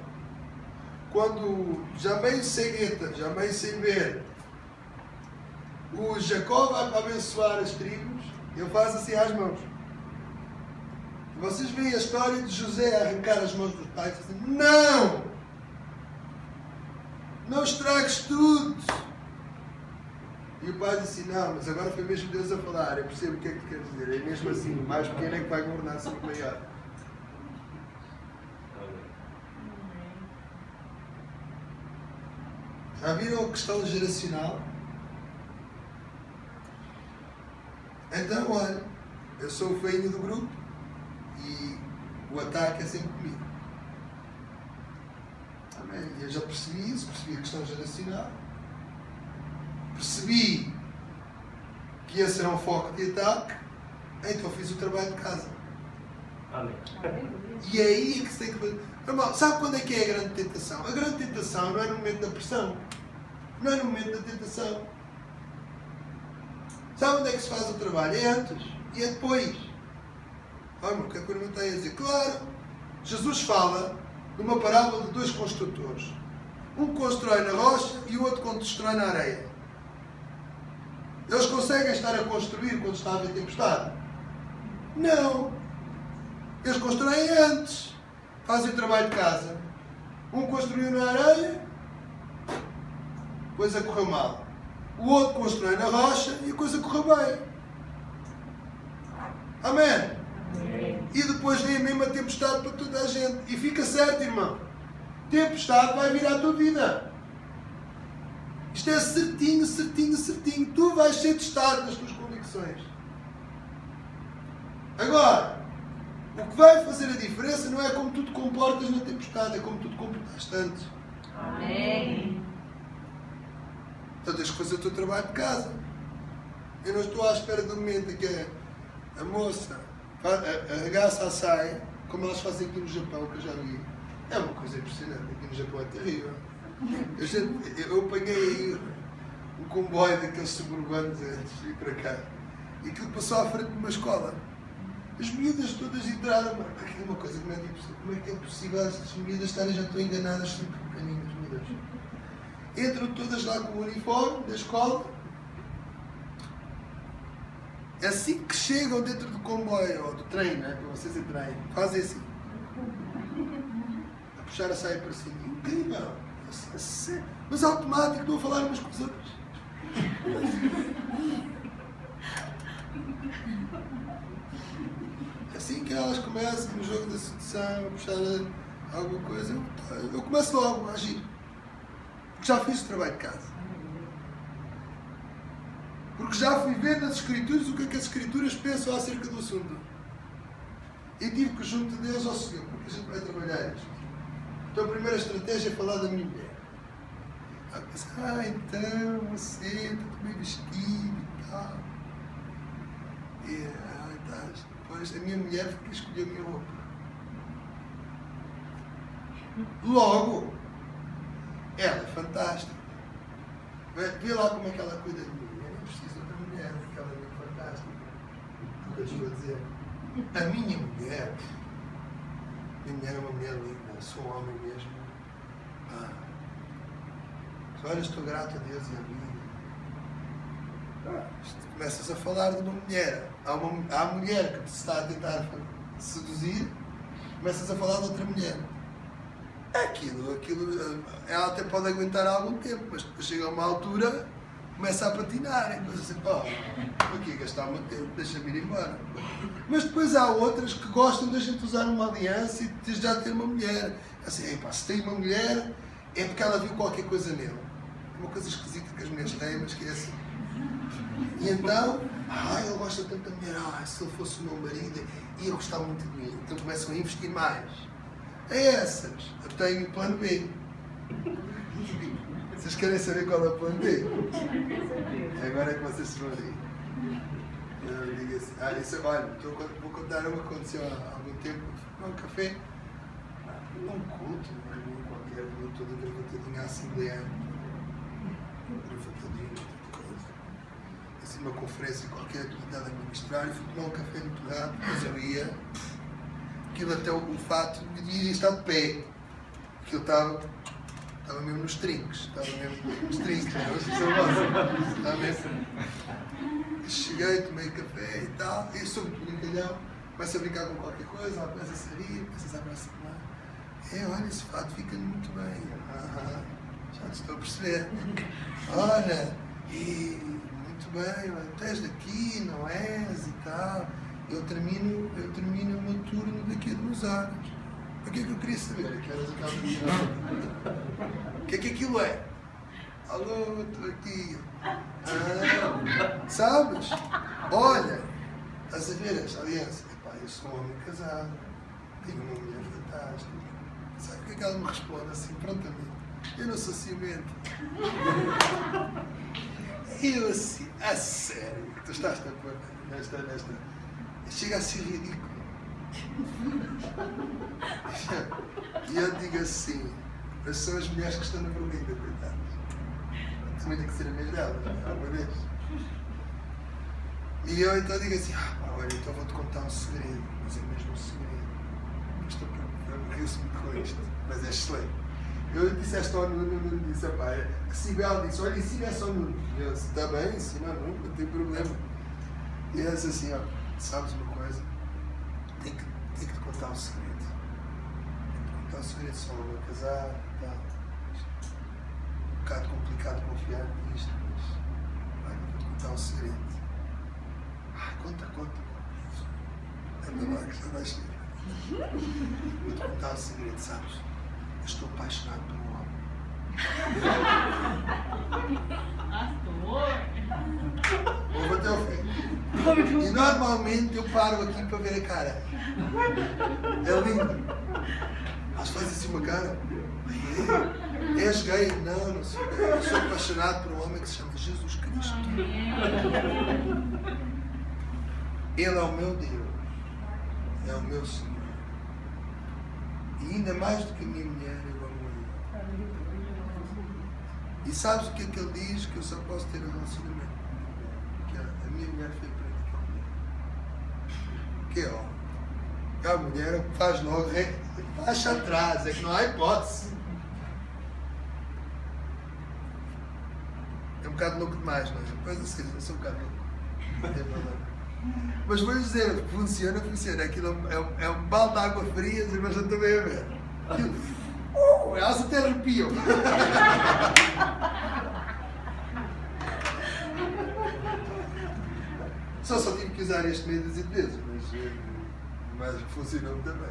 quando já meio cegueta, já meio sem ver, o Jacó vai para abençoar as tribos, ele faz assim às mãos. E vocês veem a história de José arrancar as mãos dos pais e dizer: não! Não estragues tudo! E o pai disse: não, mas agora foi mesmo Deus a falar, eu percebo o que é que tu queres dizer. É mesmo assim, o mais pequeno é que vai governar sobre o maior. Já viram a questão geracional? Então, olha, eu sou o feinho do grupo e o ataque é sempre comigo. Amém? Eu já percebi isso, percebi a questão geracional. Percebi que esse era um foco de ataque, então fiz o trabalho de casa. Amém. E é aí que se tem que fazer. Irmão, sabe quando é que é a grande tentação? A grande tentação não é no momento da pressão. Não é no momento da tentação. Sabe onde é que se faz o trabalho? É antes e é depois. Olha, o que a Corina está a dizer? Claro, Jesus fala numa parábola de dois construtores. Um constrói na rocha e o outro constrói na areia. Eles conseguem estar a construir quando está a haver tempestade? Não. Eles constroem antes. Fazem o trabalho de casa. Um construiu na areia, a coisa correu mal. O outro constrói na rocha e a coisa correu bem. Amém? Amém. E depois vem a mesma tempestade para toda a gente. E fica certo, irmão. Tempestade vai vir à tua vida. Isto é certinho, certinho, certinho. Tu vais ser testado nas tuas convicções. Agora, o que vai fazer a diferença não é como tu te comportas na tempestade, é como tu te comportaste antes. Amém. Então tens que fazer o teu trabalho de casa. Eu não estou à espera do momento em que a moça arregaça a saia, como elas fazem aqui no Japão, que eu já vi. É uma coisa impressionante. Aqui no Japão é terrível. Eu apanhei aí um comboio daqueles suburbanos antes de ir para cá. E aquilo passou à frente de uma escola. As miúdas todas entraram. Aquilo é uma coisa que não é possível. Como é que é possível as miúdas estarem já tão enganadas sempre pequeninas, meu Deus? Entram todas lá com o uniforme da escola. Assim que chegam dentro do comboio, ou do trem, né? Para vocês entrarem, fazem assim. A puxar a saia para cima. Incrível! Mas automático, estou a falar umas com as outras. Assim que elas começam no jogo da sedução, a puxar alguma coisa, eu começo logo a agir. Porque já fiz o trabalho de casa. Porque já fui ver nas Escrituras o que é que as Escrituras pensam acerca do assunto. E tive que junto de Deus ao Senhor, porque a gente vai trabalhar isto. Então a primeira estratégia é falar da minha mulher. Ela pensa: então você está bem vestido e tal. Depois a minha mulher fica a escolher a minha roupa. Logo, ela é fantástica. Vê lá como é que ela cuida de mim. Eu não preciso outra estou a dizer. A minha mulher é uma mulher linda, sou um homem mesmo. Olha, estou grato a Deus e a vida. Começas a falar de uma mulher. Há a mulher que te está a tentar seduzir, começas a falar de outra mulher. Aquilo, ela até pode aguentar algum tempo, mas depois chega a uma altura, começa a patinar. E depois assim, pá, aqui gastar o meu tempo, deixa-me ir embora. Mas depois há outras que gostam da gente usar uma aliança e de já ter uma mulher. Assim, pá, se tem uma mulher, é porque ela viu qualquer coisa nele. É uma coisa esquisita que as mulheres têm, mas que é assim. E então, ele gosta tanto da mulher, se ele fosse o meu marido, ia gostar muito de mim. Então começam a investir mais. É essas. Eu tenho o plano B. Vocês querem saber qual é o plano B? Agora é que vocês se vão rir. Eu digo assim, olha, vou contar uma que aconteceu há algum tempo. Fui um café, num culto, não qualquer culto, toda gravatadinha assembleana. Gravatadinha, assim, uma conferência qualquer, dada a ministrar, e fui tomar um café no torrado, depois eu ia. Aquilo até o fato de ir estar de pé. Aquilo estava mesmo nos trinques. Estava mesmo. Cheguei, tomei café e tal, e sou muito brincalhão, começo a brincar com qualquer coisa, ela começa a sair, começa a abraçar. Olha, esse fato fica-lhe muito bem. Já te estou a perceber. Olha, e muito bem, tu és daqui, não és e tal. Eu termino o meu turno daqui a 2 horas. O que é que eu queria saber? O que é que aquilo é? Alô, estou aqui. Sabes? Olha, estás a ver esta aliança? Epá, eu sou um homem casado, tenho uma mulher fantástica. Sabe o que é que ela me responde assim, prontamente? Eu não sou ciumento. Eu assim, a sério, que tu estás a pôr nesta. Chega a ser ridículo. E eu digo assim, são as mulheres que estão na berlinda, coitadas. Também tem que ser a vez delas, alguma vez. E eu então digo assim, olha, então vou-te contar um segredo, mas é mesmo um segredo. Estou a rir-se muito com isto, mas é excelente. Eu disse esta ao Nuno, disse, que Cibel disse, olha, ensina essa ao Nuno. Eu disse, está bem, ensina ao Nuno, não tem problema. E ele disse assim, sabes uma coisa? Tem que te contar um segredo. Tem que te contar um segredo, só uma casar, tal. Um bocado complicado confiar nisto, mas vou-te contar um segredo. Conta. Anda lá que já vais ver. Vou-te contar um segredo, sabes? Eu estou apaixonado por um homem. Vou até ao fim. E normalmente eu paro aqui para ver a cara. É lindo. Mas faz assim uma cara. És gay? Não sou gay. Eu sou apaixonado por um homem que se chama Jesus Cristo. Ele é o meu Deus. É o meu Senhor. E ainda mais do que a minha mulher, eu amo ele. E sabes o que é que ele diz? Que eu só posso ter um relacionamento. Que a minha mulher foi para mim. Que é homem. A mulher faz logo, baixa atrás, é que não há hipótese. É um bocado louco demais, mas depois assim, eu sou um bocado louco. Não tem problema. Mas vou dizer, funciona. Aquilo é um balde de água fria, as irmãs já estão bem a ver. Elas até arrepiam. Só tive que usar este meio de vezes, mas funcionou também.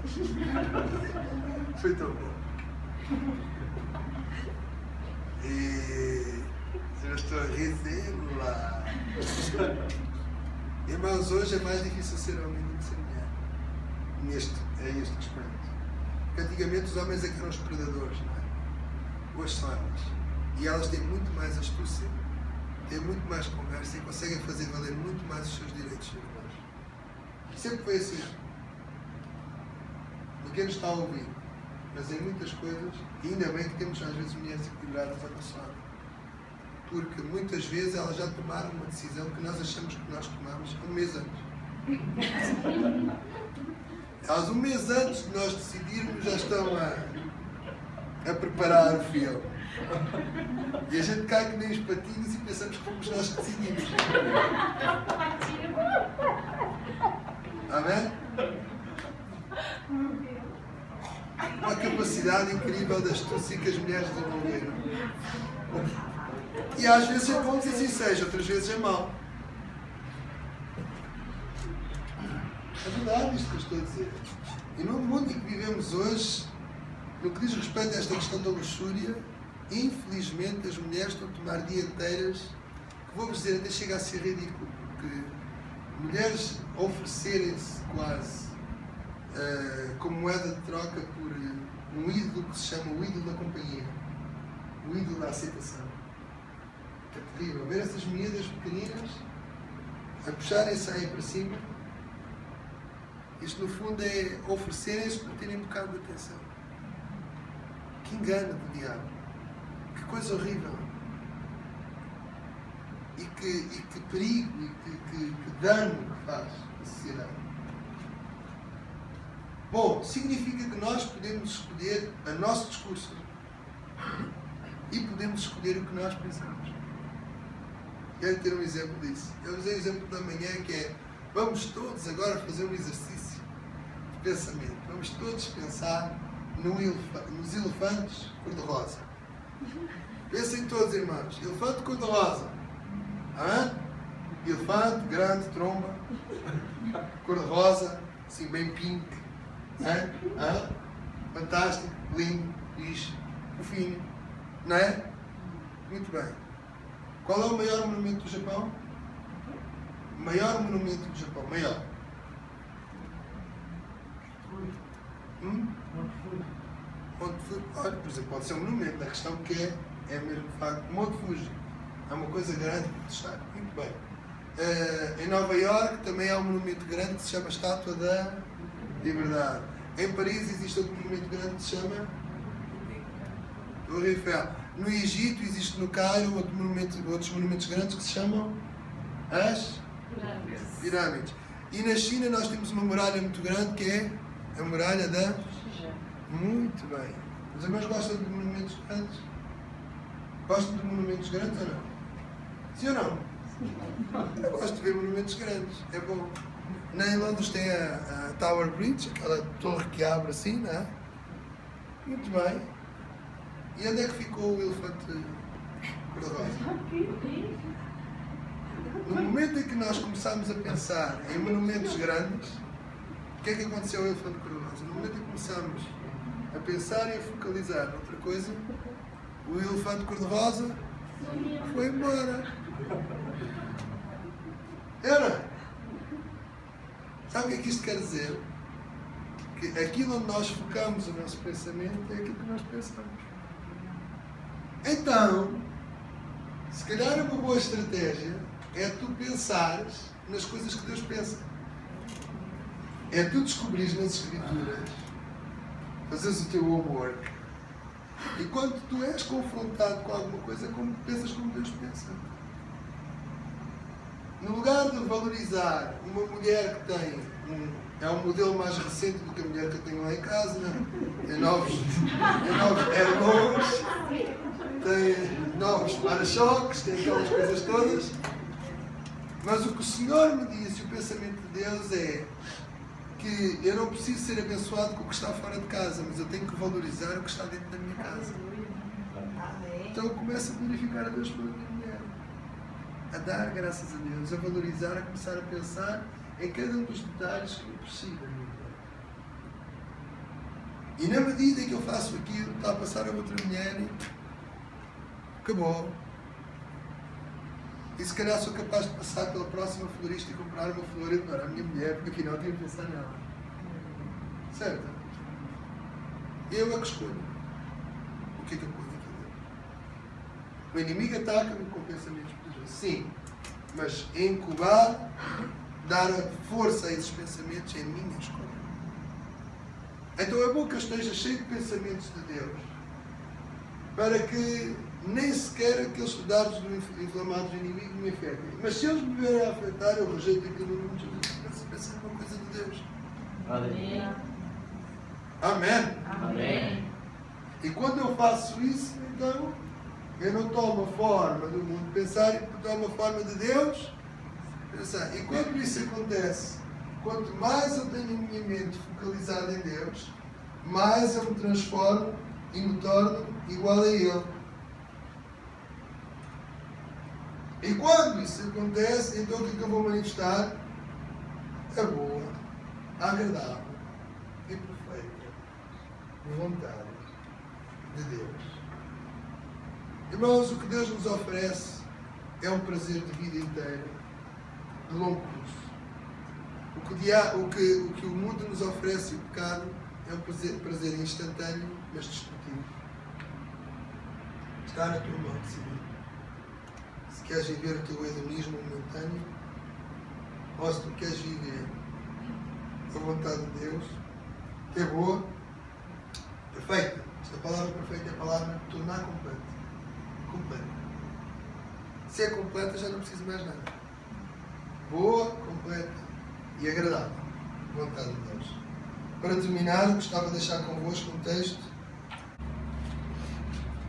Foi tão bom. E eu estou a rir-la. Irmãos, hoje é mais difícil ser homem do que ser mulher. É este respeito. Porque antigamente os homens é que eram os predadores, não é? Hoje são elas. E elas têm muito mais astúcia, têm muito mais conversa e conseguem fazer valer muito mais os seus direitos sobre nós. Sempre foi assim. Ninguém nos está a ouvir. Mas em muitas coisas, e ainda bem que temos às vezes mulheres equilibradas ao nosso lado. Porque muitas vezes elas já tomaram uma decisão que nós achamos que nós tomamos um mês antes. Elas, um mês antes de nós decidirmos, já estão a preparar o filme. E a gente cai que nem os patinhos e pensamos que fomos nós que decidimos. Amém? Uma capacidade incrível de astúcia que as mulheres desenvolveram. E às vezes é bom que assim seja, outras vezes é mau. É verdade isto que eu estou a dizer. E no mundo em que vivemos hoje, no que diz respeito a esta questão da luxúria, infelizmente as mulheres estão a tomar dianteiras que, vou-vos dizer, até chega a ser ridículo, porque mulheres oferecerem-se quase como moeda de troca por um ídolo que se chama o ídolo da companhia, o ídolo da aceitação. É terrível ver essas miúdas pequeninas a puxarem-se aí para cima. Isto no fundo é oferecerem-se para terem um bocado de atenção. Que engano do diabo. Que coisa horrível. E que perigo e que dano que faz à sociedade. Bom, significa que nós podemos escolher o nosso discurso e podemos escolher o que nós pensamos. Quero ter um exemplo disso. Eu usei o exemplo da manhã que é: vamos todos agora fazer um exercício de pensamento. Vamos todos pensar nos elefantes cor-de-rosa. Pensem todos, irmãos. Elefante cor-de-rosa. Elefante, grande, tromba, cor-de-rosa, assim bem pink. Fantástico, lindo, bicho, fofinho. Não é? Muito bem. Qual é o maior monumento do Japão? O maior monumento do Japão. Maior. Monte Fuji. Olha, por exemplo, pode ser um monumento. A questão que é mesmo de facto. Monte Fuji. É uma coisa grande que destaca. Muito bem. Em Nova Iorque também há um monumento grande que se chama Estátua da Liberdade. Em Paris existe outro monumento grande que se chama Torre Eiffel. No Egito existe no Cairo outros monumentos grandes que se chamam as pirâmides. E na China nós temos uma muralha muito grande que é a muralha da... Muito bem. Os irmãos gostam de monumentos grandes? Gostam de monumentos grandes ou não? Sim ou não? Eu gosto de ver monumentos grandes. É bom. Em Londres tem a Tower Bridge, aquela torre que abre assim, não é? Muito bem. E onde é que ficou o elefante cor-de-rosa? No momento em que nós começámos a pensar em monumentos grandes, o que é que aconteceu ao elefante cor-de-rosa? No momento em que começámos a pensar e a focalizar noutra coisa, o elefante cor-de-rosa foi embora. Era. Sabe o que é que isto quer dizer? Que aquilo onde nós focamos o nosso pensamento é aquilo que nós pensamos. Então, se calhar uma boa estratégia é tu pensares nas coisas que Deus pensa. É tu descobrires nas Escrituras, fazeres o teu homework, e quando tu és confrontado com alguma coisa, pensas como Deus pensa. No lugar de valorizar uma mulher que tem é um modelo mais recente do que a mulher que eu tenho lá em casa, não? É novos airlons, tem novos para-choques, tem aquelas coisas todas. Mas o que o Senhor me disse, o pensamento de Deus é que eu não preciso ser abençoado com o que está fora de casa, mas eu tenho que valorizar o que está dentro da minha casa. Então eu começo a glorificar a Deus pela minha mulher, a dar graças a Deus, a valorizar, a começar a pensar em cada um dos detalhes que eu preciso da minha mulher. E na medida em que eu faço aquilo, está a passar a outra mulher e acabou. E se calhar sou capaz de passar pela próxima florista e comprar uma flor e doar à minha mulher, porque afinal tenho que pensar nela. Certo? Eu é que escolho o que é que eu ponho aqui dentro. O inimigo ataca-me com pensamentos poderosos. Sim, mas incubar, dar força a esses pensamentos é a minha escolha. Então é bom que eu esteja cheio de pensamentos de Deus, para que nem sequer aqueles dados inflamados do inimigo me afetem. Mas se eles me vierem a afetar, eu rejeito aquilo no nome de Jesus. pensar numa coisa de Deus. Aleluia. Amém? Amém. E quando eu faço isso, então, eu não tomo a forma do mundo pensar e tomo a forma de Deus pensar. E quando isso acontece, quanto mais eu tenho a minha mente focalizada em Deus, mais eu me transformo e me torno igual a Ele. E quando isso acontece, então o que eu vou manifestar? A boa, a agradável e perfeita vontade de Deus. Irmãos, o que Deus nos oferece é um prazer de vida inteira, de longo curso. O que o mundo nos oferece, o pecado, é um prazer instantâneo, mas destrutivo. Está na tua mão decidir. Se queres viver o teu hedonismo momentâneo, ou se tu queres viver a vontade de Deus, que é boa, perfeita. Esta palavra perfeita é a palavra tornar completa. Completa. Se é completa, já não preciso mais nada. Boa, completa e agradável. Vontade de Deus. Para terminar, gostava de deixar convosco um texto,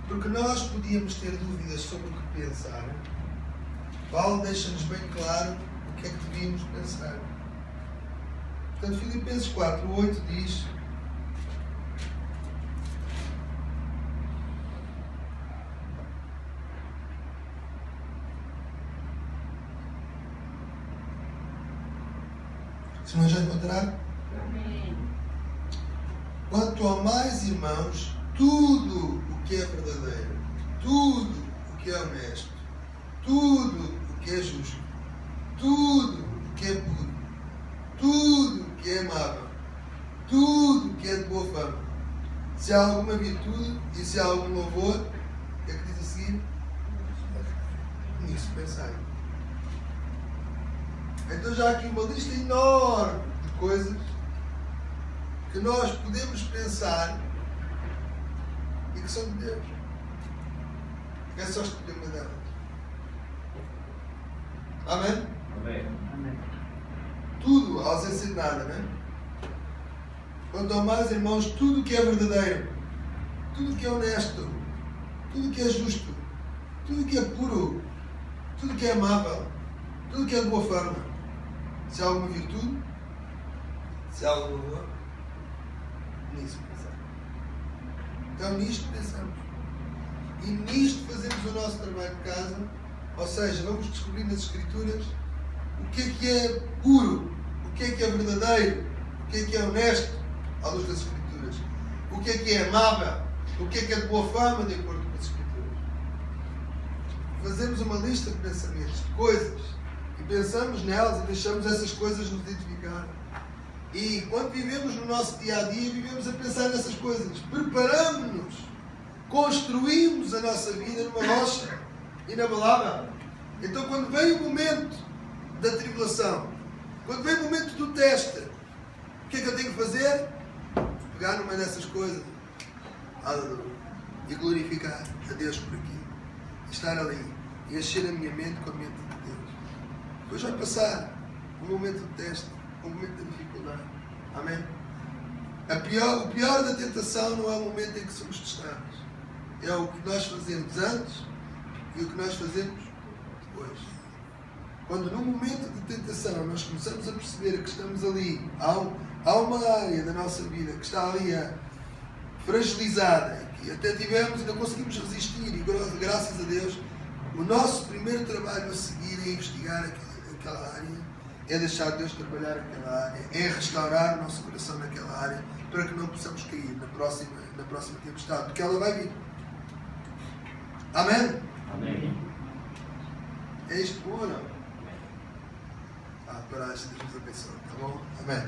porque nós podíamos ter dúvidas sobre o que pensar. Paulo deixa-nos bem claro o que é que devíamos pensar. Portanto, Filipenses 4:8 diz: se não já encontrar, quanto ao mais, irmãos, tudo o que é verdadeiro, tudo o que é honesto, tudo o que é justo, tudo o que é puro, tudo o que é amável, tudo o que é de boa fama, se há alguma virtude e se há algum louvor, o que é que diz a seguir? Nisso pensai. Então já há aqui uma lista enorme de coisas que nós podemos pensar e que são de Deus. É só escolher uma delas. Amém? Amém. Tudo, a ausência de nada, não é? Quanto ao mais, irmãos, tudo o que é verdadeiro, tudo o que é honesto, tudo o que é justo, tudo o que é puro, tudo o que é amável, tudo o que é de boa fama, se há alguma virtude, se há algum louvor, nisso pensamos. Então nisto pensamos. E nisto fazemos o nosso trabalho de casa, ou seja, vamos descobrir nas Escrituras o que é puro, o que é verdadeiro, o que é honesto, à luz das Escrituras, o que é amável, o que é de boa fama, de acordo com as Escrituras. Fazemos uma lista de pensamentos, de coisas, e pensamos nelas e deixamos essas coisas nos identificar. E quando vivemos no nosso dia a dia, vivemos a pensar nessas coisas. Preparamos-nos, construímos a nossa vida numa rocha inabalável. Então, quando vem o momento da tribulação, quando vem o momento do teste, o que é que eu tenho que fazer? Pegar numa dessas coisas, aleluia, e glorificar a Deus por aqui, estar ali e encher a minha mente com a mente de Deus. Depois vai passar um momento de teste, um momento de dificuldade. Amém? O pior da tentação não é o momento em que somos testados. É o que nós fazemos antes e o que nós fazemos depois. Quando no momento de tentação nós começamos a perceber que estamos ali, há uma área da nossa vida que está ali fragilizada, e até tivemos e não conseguimos resistir, e graças a Deus, o nosso primeiro trabalho a seguir é investigar aquela área, é deixar Deus trabalhar naquela área, é restaurar o nosso coração naquela área, para que não possamos cair na próxima tempestade, porque ela vai vir. Amém? Amém. É isto bom ou não? Para Deus nos abençoe, tá bom? Amém.